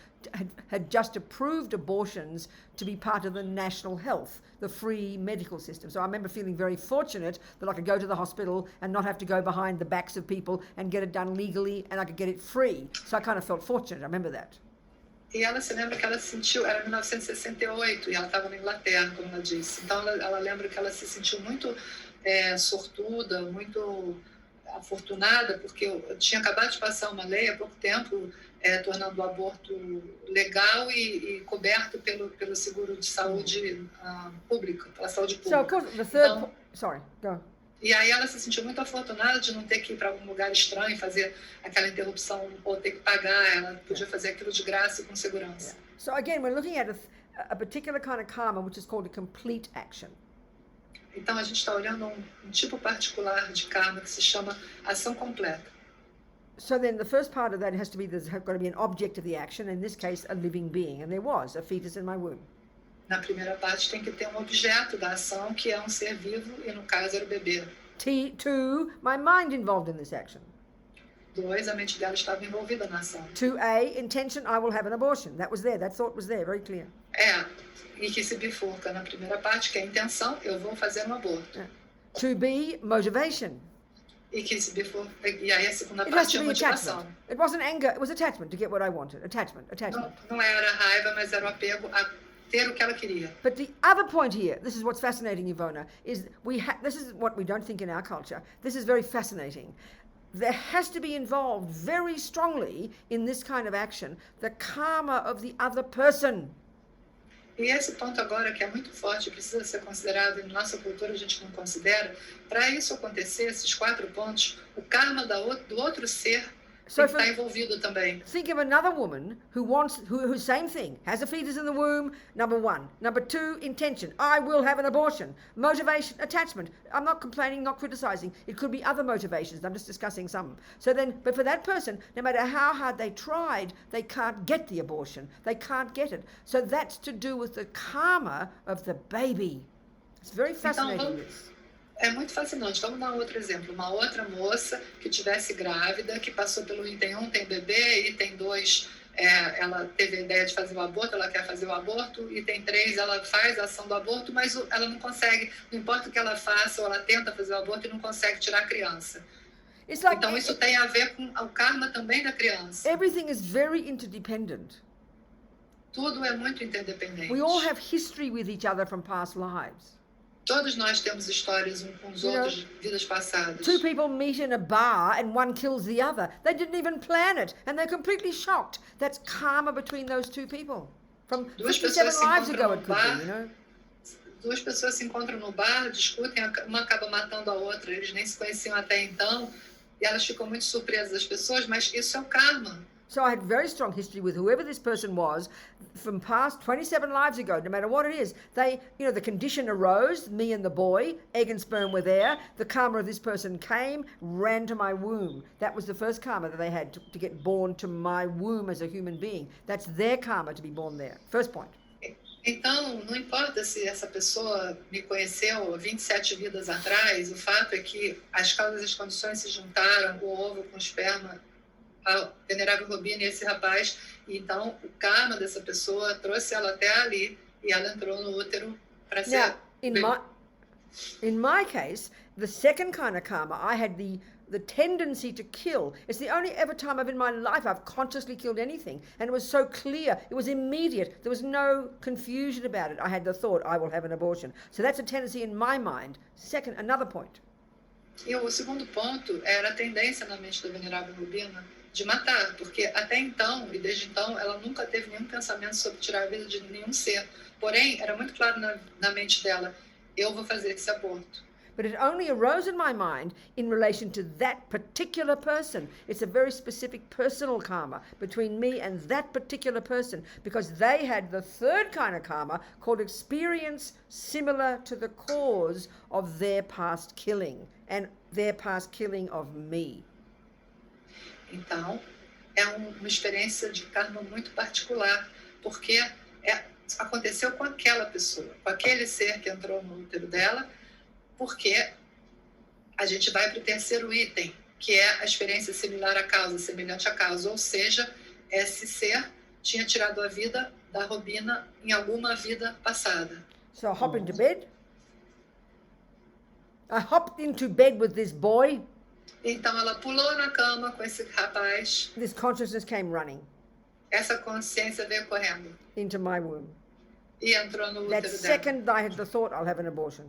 had just approved abortions to be part of the national health, the free medical system. So I remember feeling very fortunate that I could go to the hospital and not have to go behind the backs of people and get it done legally, and I could get it free. So I kind of felt fortunate, I remember that.
E ela se lembra que ela sentiu, era 1968, e ela estava na Inglaterra, como ela disse. Então ela lembra que ela se sentiu muito sortuda, muito afortunada, porque tinha acabado de passar uma lei há pouco tempo, tornando o aborto legal e coberto pelo seguro de saúde pública, pela saúde pública.
So of course the third sorry, go.
E aí ela se sentiu muito afortunada de não ter que ir para algum lugar estranho, fazer aquela interrupção ou ter que pagar. Ela podia fazer aquilo de graça e com segurança.
Yeah. So again, we're looking at a particular kind of karma, which is called a complete action.
Então a gente está olhando um tipo particular de karma que se chama ação completa.
So then the first part of that has to be, there's got to be an object of the action, in this case a living being, and there was a fetus in my womb.
Na primeira parte tem que ter um objeto da ação, que é ser vivo, e no caso era o bebê.
2, my mind involved in this action.
2, a mente dela estava envolvida na ação.
2A, intention, I will have an abortion. That was there, that thought was there, very clear.
E que se bifurca na primeira parte, que é a intenção, eu vou fazer aborto.
Yeah. 2B, motivation.
E que se bifurca, e aí a segunda parte é a motivação.
It wasn't anger, it was attachment to get what I wanted. Attachment.
Não era raiva, mas era o apego a ter o que ela queria.
But the other point here, this is what's fascinating, Ivona, is this is what we don't think in our culture. This is very fascinating. There has to be involved very strongly in this kind of action the karma of the other person.
E esse ponto agora, que é muito forte, precisa ser considerado, e na nossa cultura a gente não considera, para isso acontecer, esses 4 pontos, o karma do outro ser tem que estar envolvido também.
Think of another woman who same thing, has a fetus in the womb, number 1. Number 2, intention. I will have an abortion. Motivation, attachment. I'm not complaining, not criticizing. It could be other motivations. I'm just discussing some. So then, but for that person, no matter how hard they tried, they can't get the abortion. They can't get it. So that's to do with the karma of the baby. It's very fascinating, this.
É muito fascinante. Vamos dar um outro exemplo. Uma outra moça que tivesse grávida, que passou pelo item 1, tem bebê, item 2, ela teve a ideia de fazer o aborto, ela quer fazer o aborto, item 3, ela faz a ação do aborto, mas ela não consegue, não importa o que ela faça, ou ela tenta fazer o aborto e não consegue tirar a criança.
Like,
então isso tem a ver com o karma também da criança.
Everything is very interdependent.
Tudo é muito interdependente.
We all have history with each other from past lives.
Todos nós temos histórias com os outros de vidas passadas.
2 people meet in a bar and one kills the other. They didn't even plan it and they're completely shocked. That's karma between those 2 people. From 57 lives ago it could be, you know.
2 pessoas se encontram no bar, discutem, uma acaba matando a outra. Eles nem se conheciam até então e elas ficam muito surpresas, as pessoas, mas isso é o karma.
So I had very strong history with whoever this person was from past 27 lives ago, no matter what it is. They, you know, the condition arose, me and the boy, egg and sperm were there. The karma of this person came, ran to my womb. That was the first karma that they had to get born to my womb as a human being. That's their karma to be born there. First point.
Então, não importa se essa pessoa me conheceu 27 vidas atrás, o fato é que as causas e as condições se juntaram, o ovo com o esperma, a venerável Robina e esse rapaz, e então o karma dessa pessoa trouxe ela até ali e ela entrou no útero para ser...
Now, in my case, the second kind of karma, I had the tendency to kill. It's the only ever time in my life I've consciously killed anything, and it was so clear, it was immediate, there was no confusion about it. I had the thought, I will have an abortion. So that's a tendency in my mind. Second, another point.
E o segundo ponto era a tendência na mente da venerável Robina de matar, porque até então, e desde então, ela nunca teve nenhum pensamento sobre tirar a vida de nenhum ser. Porém, era muito claro na mente dela, eu vou fazer esse aborto.
But it only arose in my mind in relation to that particular person. It's a very specific personal karma between me and that particular person, because they had the third kind of karma called experience similar to the cause of their past killing and their past killing of me.
Então, é uma experiência de karma muito particular, porque aconteceu com aquela pessoa, com aquele ser que entrou no útero dela, porque a gente vai para o terceiro item, que é a experiência similar à causa, semelhante à causa, ou seja, esse ser tinha tirado a vida da Robina em alguma vida passada.
So I hop into bed. I hopped into bed with this boy.
Então ela pulou na cama com esse rapaz.
This consciousness came running.
Essa consciência veio correndo.
Into my womb.
E entrou no útero
That
dela.
second I had the thought, I'll have an abortion.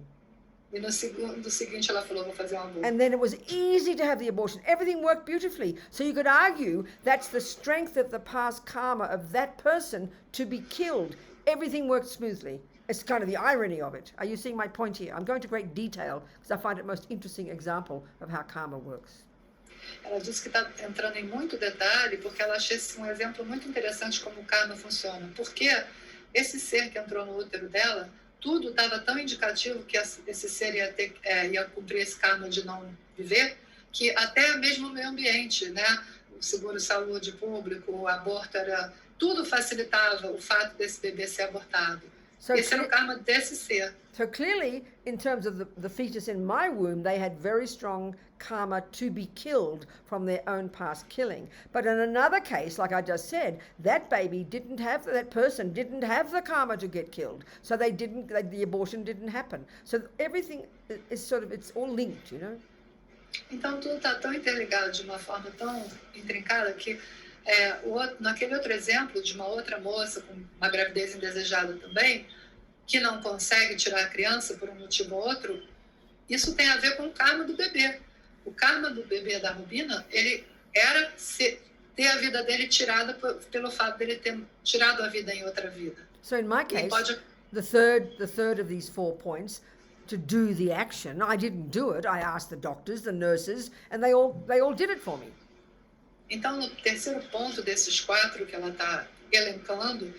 E no segundo seguinte ela falou, vou fazer um aborto.
And then it was easy to have the abortion. Everything worked beautifully. So you could argue that's the strength of the past karma of that person to be killed. Everything worked smoothly. It's kind of the irony of it. Are you seeing my point here? I'm going to great detail because I find it the most interesting example of how karma works.
Ela disse que está entrando em muito detalhe porque ela achou esse um exemplo muito interessante como o karma funciona. Porque esse ser que entrou no útero dela, tudo estava tão indicativo que esse ser ia cumprir esse karma de não viver, que até mesmo o meio ambiente, né? O seguro-saúde público, o aborto, tudo facilitava o fato desse bebê ser abortado. Esse era o karma desse ser.
So clearly, in terms of the fetus in my womb, they had very strong karma to be killed from their own past killing. But in another case, like I just said, that person didn't have the karma to get killed. So the abortion didn't happen. So everything is it's all linked, you know?
Então tudo está tão interligado de uma forma tão intrincada que naquele outro exemplo de uma outra moça com uma gravidez indesejada também, que não consegue tirar a criança por um motivo ou outro, isso tem a ver com o karma do bebê. O karma do bebê da Robina, ele era ter a vida dele tirada pelo fato dele ter tirado a vida em outra vida.
So in my
E
case,
pode
the third of these 4 points, to do the action, I didn't do it. I asked the doctors, the nurses, and they all did it for me.
Então, no terceiro ponto desses 4 que ela está elencando,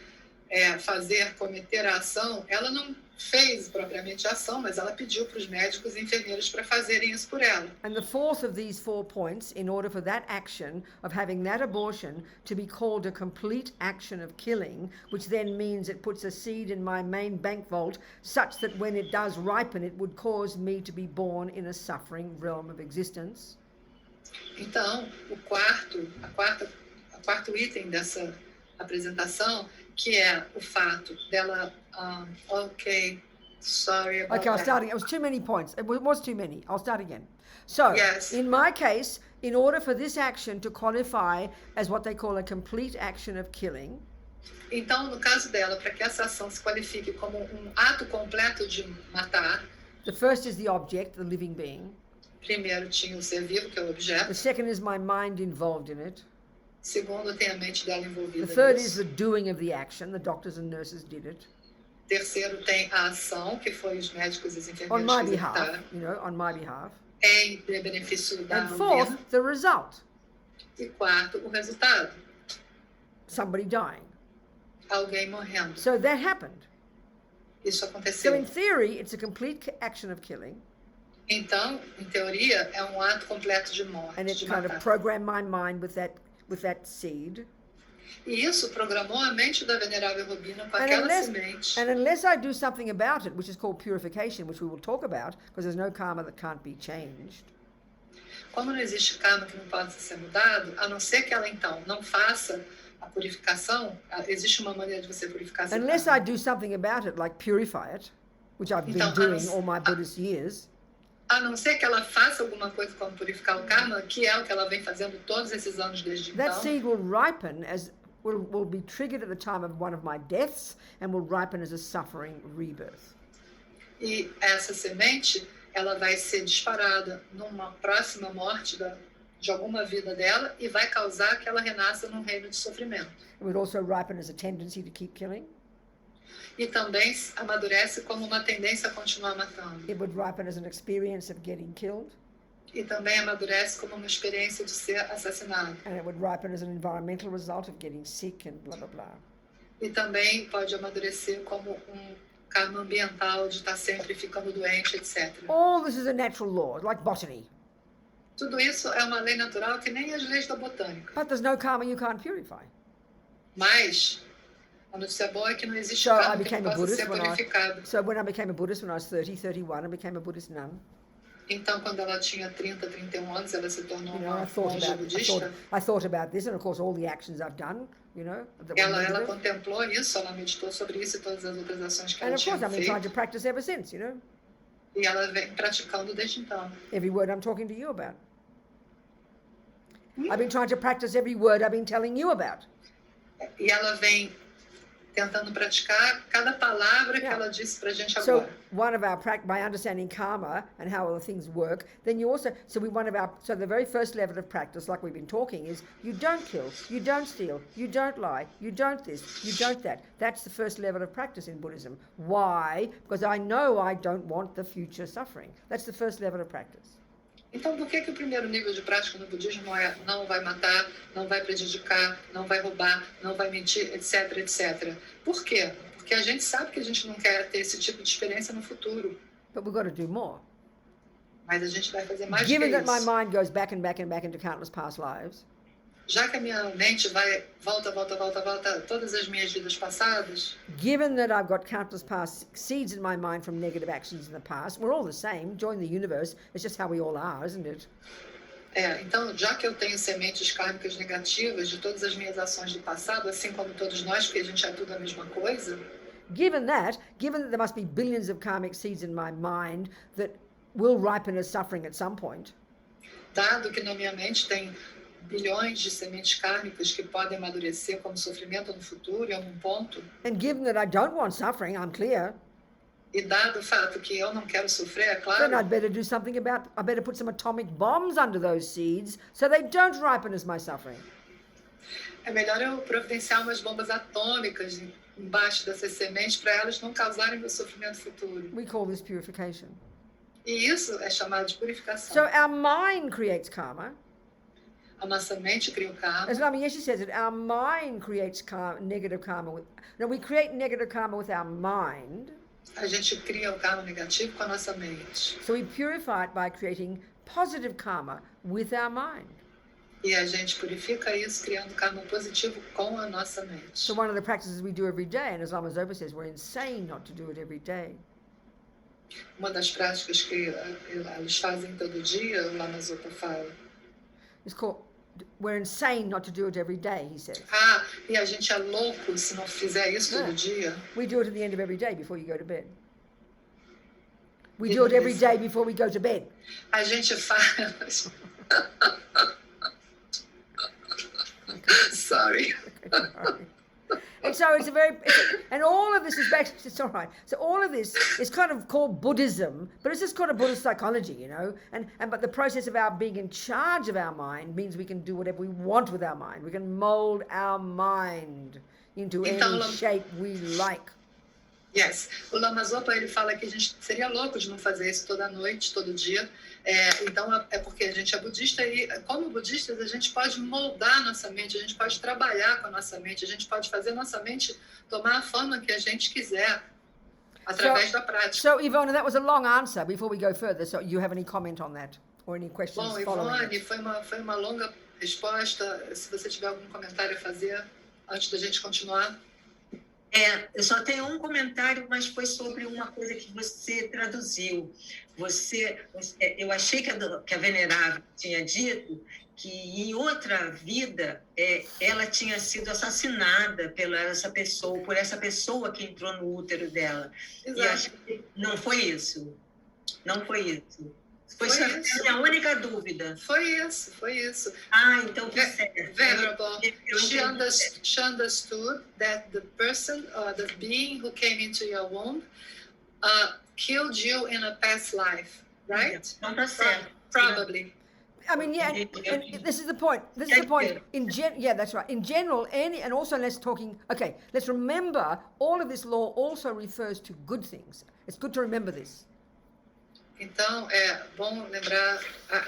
cometer a ação, ela não fez propriamente a ação, mas ela pediu para os médicos e enfermeiros para fazerem isso por ela.
And the fourth of these 4 points, in order for that action of having that abortion to be called a complete action of killing, which then means it puts a seed in my main bank vault such that when it does ripen, it would cause me to be born in a suffering realm of existence.
Então, o quarto item dessa apresentação, que é o fato dela, sorry about
Okay, I'll
that.
start again. It was too many points. It was too many. I'll start again. So,
Yes.
in my case, in order for this action to qualify as what they call a complete action of killing,
Então, no caso dela, para que essa ação se qualifique como ato completo de matar,
the first is the object, the living being.
primeiro tinha o ser vivo, que é o
The
objeto.
second is my mind involved in it.
Segundo, tem a mente dela
The
envolvida
third is
nisso.
the doing of the action. The doctors and nurses did it
Terceiro, tem a ação, que foi os médicos e os
on
enfermeiros
my
que
behalf,
executaram,
on my behalf.
em benefício da
And fourth,
Robina.
the result,
E quarto, o resultado,
somebody dying.
alguém morrendo.
So that happened.
Isso
So
aconteceu.
in theory, it's a complete action of killing,
Então, em teoria, é um ato completo de morte,
and it
de
kind of
matar.
programmed my mind with that seed.
E isso programou a mente da venerável Robina com
And
aquela
unless,
semente.
and unless I do something about it, which is called purification, which we will talk about, because there's no karma that can't be changed,
Como não existe karma que não possa ser mudado, a não ser que ela, então, não faça a purificação, existe uma maneira de você purificar seu
unless I
karma.
do something about it, like purify it, which I've been
Então,
doing all my Buddhist years,
A não ser que ela faça alguma coisa como purificar o karma, que é o que ela vem fazendo todos esses anos desde
that
então.
seed will ripen will be triggered at the time of one of my deaths and will ripen as a suffering rebirth.
E essa semente, ela vai ser disparada numa próxima morte de alguma vida dela e vai causar que ela renasça num reino de sofrimento.
It would also ripen as a tendency to keep killing.
E também amadurece como uma tendência a continuar matando.
It would ripen as an experience of getting killed,
E também amadurece como uma experiência de ser assassinado.
and it would ripen as an environmental result of getting sick and blah blah blah.
E também pode amadurecer como karma ambiental de estar sempre ficando doente, etc.
All this is a natural law, like botany.
Tudo isso é uma lei natural que nem as leis da botânica.
But there's no karma you can't purify.
Mas a notícia boa é que não existe
So I
karma que
became
não
a
possa
Buddhist
ser
when
purificado.
So when I became a Buddhist when I was 30, 31, I became a Buddhist nun.
Então, quando ela tinha 30, 31 anos, ela se tornou
You know,
uma monja budista.
I thought about this, and of course all the actions I've done, that were
Ela
negative.
contemplou isso, ela meditou sobre isso e todas as outras ações que
And
ela
of
tinha
course I've been trying to
feito.
practice ever since,
E ela vem praticando desde então.
every word I'm talking to you about. I've been trying to practice every word I've been telling you about.
E ela vem tentando praticar cada palavra que
Yeah.
ela disse pra gente
So
agora.
one of our by understanding karma and how all the things work, then you also so the very first level of practice, like we've been talking, is you don't kill, you don't steal, you don't lie, you don't this, you don't that. That's the first level of practice in Buddhism. Why? Because I know I don't want the future suffering. That's the first level of practice.
Então, por que o primeiro nível de prática no budismo é não vai matar, não vai prejudicar, não vai roubar, não vai mentir, etc, etc? Por quê? Porque a gente sabe que a gente não quer ter esse tipo de experiência no futuro,
But we've got to do more.
mas a gente vai fazer mais que
Given that my
isso.
mind goes back and back and back into countless past lives,
Já que a minha mente volta todas as minhas vidas passadas,
given that I've got countless past seeds in my mind from negative actions in the past, we're all the same, join the universe, it's just how we all are, isn't it?
então, já que eu tenho sementes kármicas negativas de todas as minhas ações do passado, assim como todos nós, porque a gente é tudo a mesma coisa,
Given that there must be billions of karmic seeds in my mind that will ripen as suffering at some point,
dado que na minha mente tem bilhões de sementes kármicas que podem amadurecer como sofrimento no futuro, em algum ponto,
and given that I don't want suffering, I'm clear,
e dado o fato que eu não quero sofrer, é
then
claro,
I'd better do something I better put some atomic bombs under those seeds so they don't ripen as my suffering.
É melhor eu providenciar umas bombas atômicas embaixo dessas sementes para elas não causarem meu sofrimento futuro.
We call this purification.
E isso é chamado de purificação.
So our mind creates karma.
A nossa mente cria o karma.
As Lama Yeshe says it, our mind creates negative karma. We create negative karma with our mind.
A gente cria o karma negativo com a nossa mente.
So we purify it by creating positive karma with our mind.
E a gente purifica isso criando karma positivo com a nossa mente.
So one of the practices we do every day, and as Lama Zopa says, we're insane not to do it every day.
Uma das práticas que eles fazem todo dia, o Lama Zopa fala.
It's called, we're insane not to do it every day, he says.
E a gente é louco se não fizer isso todo dia.
We do it at the end of every day before you go to bed. We do it every day before we go to bed.
A gente faz... Sorry.
And so and all of this is back, it's all right. So all of this is kind of called Buddhism, but it's just called a Buddhist psychology, you know. But the process of our being in charge of our mind means we can do whatever we want with our mind. We can mold our mind into any shape we like.
Yes. O Lama Zopa, ele fala que a gente seria louco de não fazer isso toda noite, todo dia. Então, é porque a gente é budista e, como budistas, a gente pode moldar a nossa mente, a gente pode trabalhar com a nossa mente, a gente pode fazer a nossa mente tomar a forma que a gente quiser, através da prática.
So, Ivona, that was a long answer. Before we go further, so you have any comment on that? Or any questions following?
Bom, Ivone, foi uma longa resposta. Se você tiver algum comentário a fazer, antes da gente continuar.
Eu só tenho um comentário, mas foi sobre uma coisa que você traduziu. Eu achei que a Venerável tinha dito que em outra vida ela tinha sido assassinada por essa pessoa que entrou no útero dela.
Exato.
E acho que não foi isso. Não foi isso. Foi a minha única dúvida.
Foi isso.
Então foi certo.
Venerable, she understood that the person, the being who came into your womb, killed you in a past life, right?
Não tá certo.
Probably.
I mean, yeah, and this is the point. This is the point. Yeah, that's right. In general, and also let's remember all of this law also refers to good things. It's good to remember this.
Então, é bom lembrar...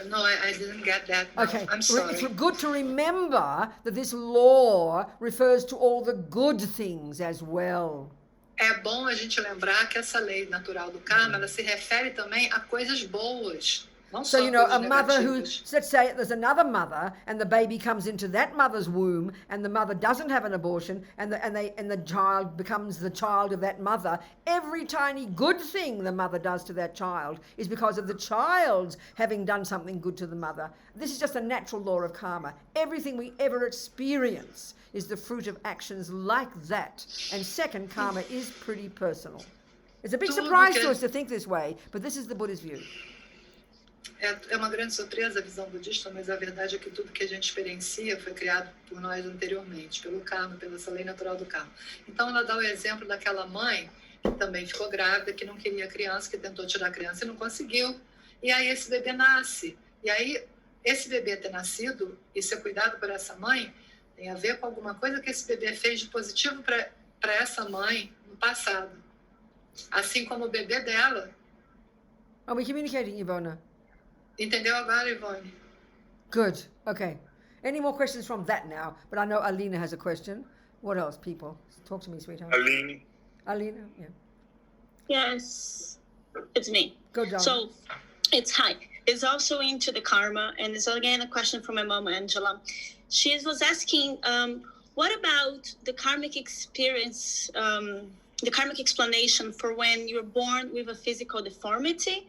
no, I didn't get that. No.
Okay,
I'm sorry.
It's good to remember that this law refers to all the good things as well.
É bom a gente lembrar que essa lei natural do karma, ela se refere também a coisas boas.
So, you know, a mother let's say there's another mother and the baby comes into that mother's womb and the mother doesn't have an abortion and the child becomes the child of that mother. Every tiny good thing the mother does to that child is because of the child having done something good to the mother. This is just a natural law of karma. Everything we ever experience is the fruit of actions like that. And second, karma is pretty personal. It's a big surprise to us to think this way, but this is the Buddhist view.
É uma grande surpresa a visão budista, mas a verdade é que tudo que a gente experiencia foi criado por nós anteriormente, pelo karma, pela essa lei natural do karma. Então ela dá o exemplo daquela mãe que também ficou grávida, que não queria a criança, que tentou tirar a criança e não conseguiu. E aí esse bebê nasce. E aí esse bebê ter nascido e ser cuidado por essa mãe tem a ver com alguma coisa que esse bebê fez de positivo para essa mãe no passado. Assim como o bebê dela.
Are we communicating, Ivona?
Entendeu agora, Ivone?
Good. Okay. Any more questions from that now? But I know Alina has a question. What else, people? Talk to me, sweetheart. Alina, yeah.
Yes, it's me.
Go, darling.
So, it's also into the karma, and it's again a question from my mom, Angela. She was asking, what about the karmic experience, the karmic explanation for when you're born with a physical deformity,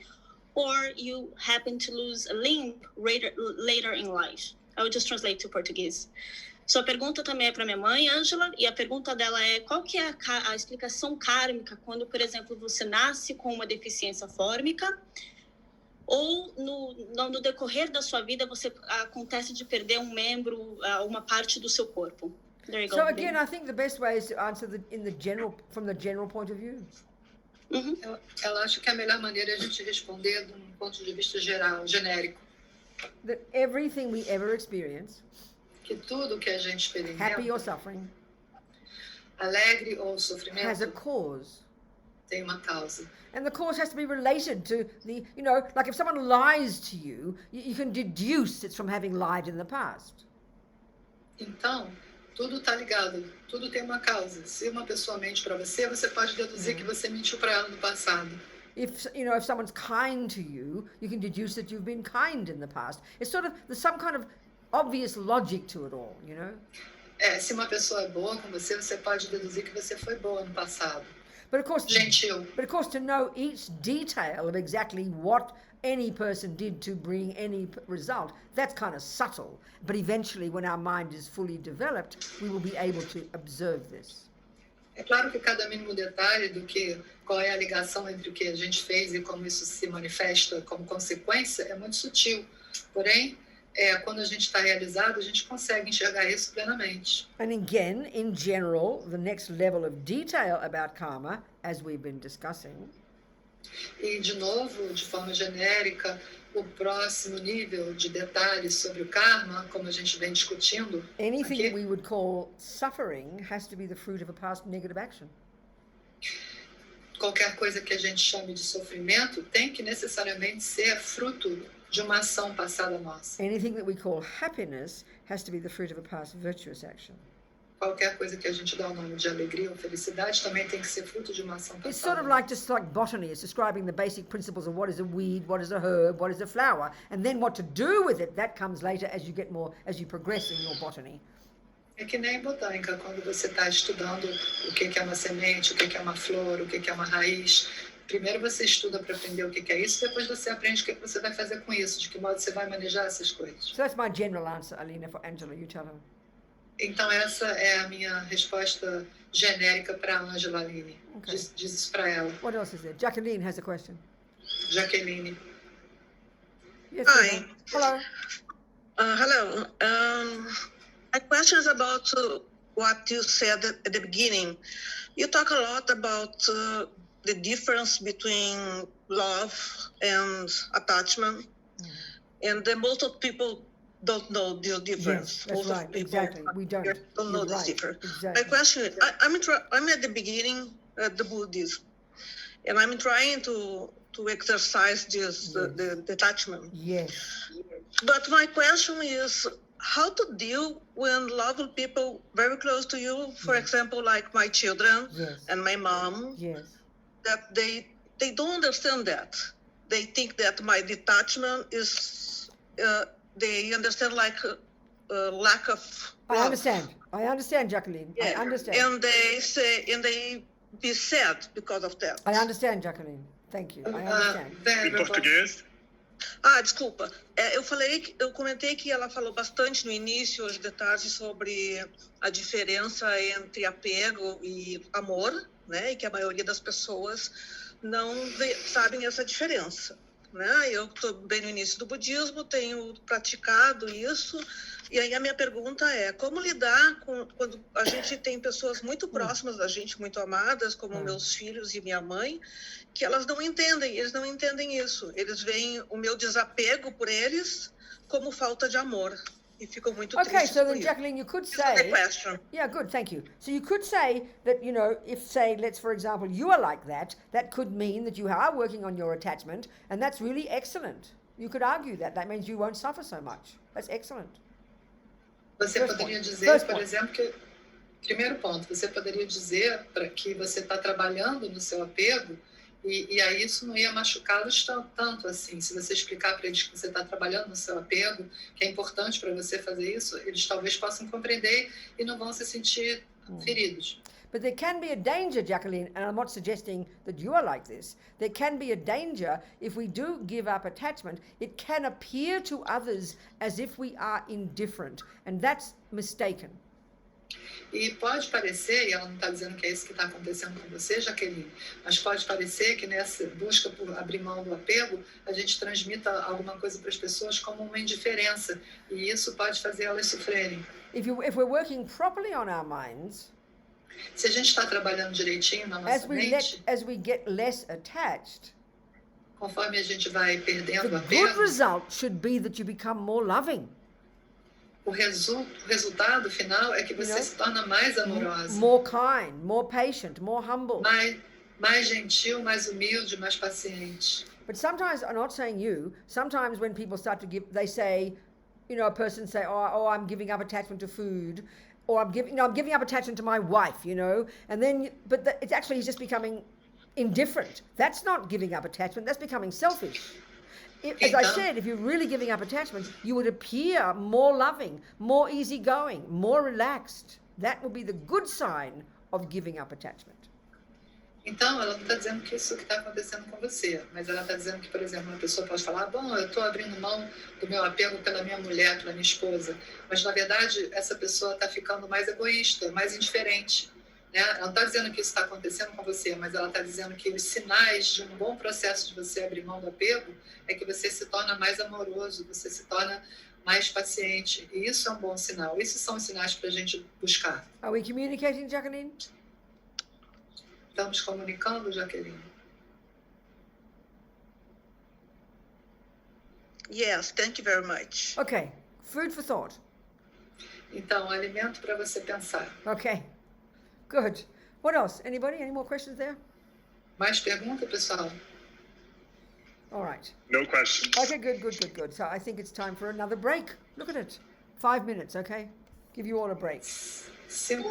or you happen to lose a limb later in life? I will just translate to Portuguese. So a pergunta também é para minha mãe, Angela, e a pergunta dela é qual que é a explicação kármica quando, por exemplo, você nasce com uma deficiência fórmica ou no decorrer da sua vida você acontece de perder um membro, uma parte do seu corpo. There you go.
So again, I think the best way is to answer from the general point of view.
Ela acha que a melhor maneira é a gente responder de um ponto de vista geral, genérico.
That everything we ever experience
que tudo que a gente
happy or
experimenta,
suffering,
alegre ou
has a
sofrimento,
cause.
tem uma causa.
And the cause has to be related to the, like if someone lies to you, you can deduce it's from having lied in the past.
Então, tudo está ligado, tudo tem uma causa. Se uma pessoa mente para você, você pode deduzir que você mentiu para ela no passado.
If someone's kind to you, you can deduce that you've been kind in the past. It's sort of, there's some kind of obvious logic to it all,
Se uma pessoa é boa com você, você pode deduzir que você foi boa no passado.
But of course,
Gentil.
to know each detail of exactly what any person did to bring any result, that's kind of subtle. But eventually, when our mind is fully developed, we will be able to observe this.
É claro que cada mínimo detalhe qual é a ligação entre o que a gente fez e como isso se manifesta como consequência é muito sutil. Porém, quando a gente está realizado, a gente consegue enxergar isso plenamente.
And again, in general, the next level of detail about karma, as we've been discussing,
E, de novo, de forma genérica, o próximo nível de detalhes sobre o karma, como a gente vem discutindo
anything
aqui,
we would call suffering has to be the fruit of a past negative action.
qualquer coisa que a gente chame de sofrimento tem que necessariamente ser fruto de uma ação passada nossa.
Anything that we call happiness has to be the fruit of a past virtuous action.
Qualquer coisa que a gente dá o nome de alegria ou felicidade também tem que ser fruto de uma ação
It's sort
passada.
of like just like botany. It's describing the basic principles of what is a weed, what is a herb, what is a flower, and then what to do with it. That comes later as you progress in your botany.
É que nem botânica, quando você está estudando o que é uma semente, o que é uma flor, o que é uma raiz. Primeiro você estuda para aprender o que é isso, depois você aprende o que você vai fazer com isso, de que modo você vai manejar essas coisas.
So that's my general answer, Alina. For Angela, you tell her.
Então essa é a minha resposta genérica para a Angela Aline.
Okay.
Diz isso para ela.
What else is there? Jacqueline has a question.
Jaqueline.
Yes,
Hi.
Hello.
Hello. My question is about what you said at the beginning. You talk a lot about the difference between love and attachment, and most of people don't know the difference.
Yes, that's
Most
right.
of people
Exactly. We don't.
know
You're
this
right.
difference.
Exactly.
My question is, I'm at the beginning of the Buddhism, and I'm trying to exercise this the detachment.
Yes.
But my question is how to deal when loving people very close to you, for example, like my children and my mom, that they don't understand that. They think that my detachment is, they understand like lack of love.
I understand, Jacqueline.
Yeah.
I understand.
And they say, and they be sad because of that.
I understand, Jacqueline. Thank you. I understand.
Em português?
Desculpa. Eu comentei que ela falou bastante no início, os detalhes sobre a diferença entre apego e amor, né? E que a maioria das pessoas não sabem essa diferença, né? Eu estou bem no início do budismo, tenho praticado isso, e aí a minha pergunta é, como lidar quando a gente tem pessoas muito próximas da gente, muito amadas, como meus filhos e minha mãe, que eles não entendem isso. Eles veem o meu desapego por eles como falta de amor. E ficam muito tristes.
Okay, so then,
isso.
Jacqueline, you could
This is the
say...
question.
Yeah, good, thank you. So you could say that, if, say, let's, for example, you are like that, that could mean that you are working on your attachment, and that's really excellent. You could argue that. That means you won't suffer so much. That's excellent.
Você poderia dizer, por exemplo, que... Primeiro ponto, você poderia dizer para que você está trabalhando no seu apego e aí isso não ia machucá-los tanto assim. Se você explicar para eles que você está trabalhando no seu apego, que é importante para você fazer isso, eles talvez possam compreender e não vão se sentir feridos.
But there can be a danger, Jacqueline, and I'm not suggesting that you are like this. There can be a danger if we do give up attachment. It can appear to others as if we are indifferent, and that's mistaken.
E pode parecer, e ela não está dizendo que é isso que está acontecendo com você, Jaqueline, mas pode parecer que nessa busca por abrir mão do apego, a gente transmita alguma coisa para as pessoas como uma indiferença, e isso pode fazer elas sofrerem.
If we're working properly on our minds,
se a gente está trabalhando direitinho na nossa mente,
as we get less attached,
conforme a gente vai perdendo o
the
apego,
good result should be that you become more loving.
o resultado final é que você se torna mais amorosa.
More kind, more patient, more humble.
Mais gentil, mais humilde, mais paciente.
But sometimes, I'm not saying you, sometimes when people start to give, they say, a person say, oh, I'm giving up attachment to food, or I'm giving up attachment to my wife, and then, it's actually he's just becoming indifferent. That's not giving up attachment, that's becoming selfish. As I said, if you're really giving up attachment, you would appear more loving, more easygoing, more relaxed. That would be the good sign of giving up attachment.
Então, ela não está dizendo que isso que está acontecendo com você, mas ela está dizendo que, por exemplo, uma pessoa pode falar, bom, eu estou abrindo mão do meu apego pela minha mulher, pela minha esposa, mas, na verdade, essa pessoa está ficando mais egoísta, mais indiferente. Né? Ela não está dizendo que isso está acontecendo com você, mas ela está dizendo que os sinais de um bom processo de você abrir mão do apego é que você se torna mais amoroso, você se torna mais paciente. E isso é um bom sinal. Esses são os sinais para a gente buscar.
Are we communicating, Jacqueline?
Estamos comunicando, Jaqueline?
Yes, thank you very much.
Okay, food for thought.
Então, alimento para você pensar.
Okay, good. What else? Anybody? Any more questions there?
Mais pergunta, pessoal?
All right.
No questions.
Okay, good. So I think it's time for another break. Look at it. 5 minutes, okay? Give you all a break.
5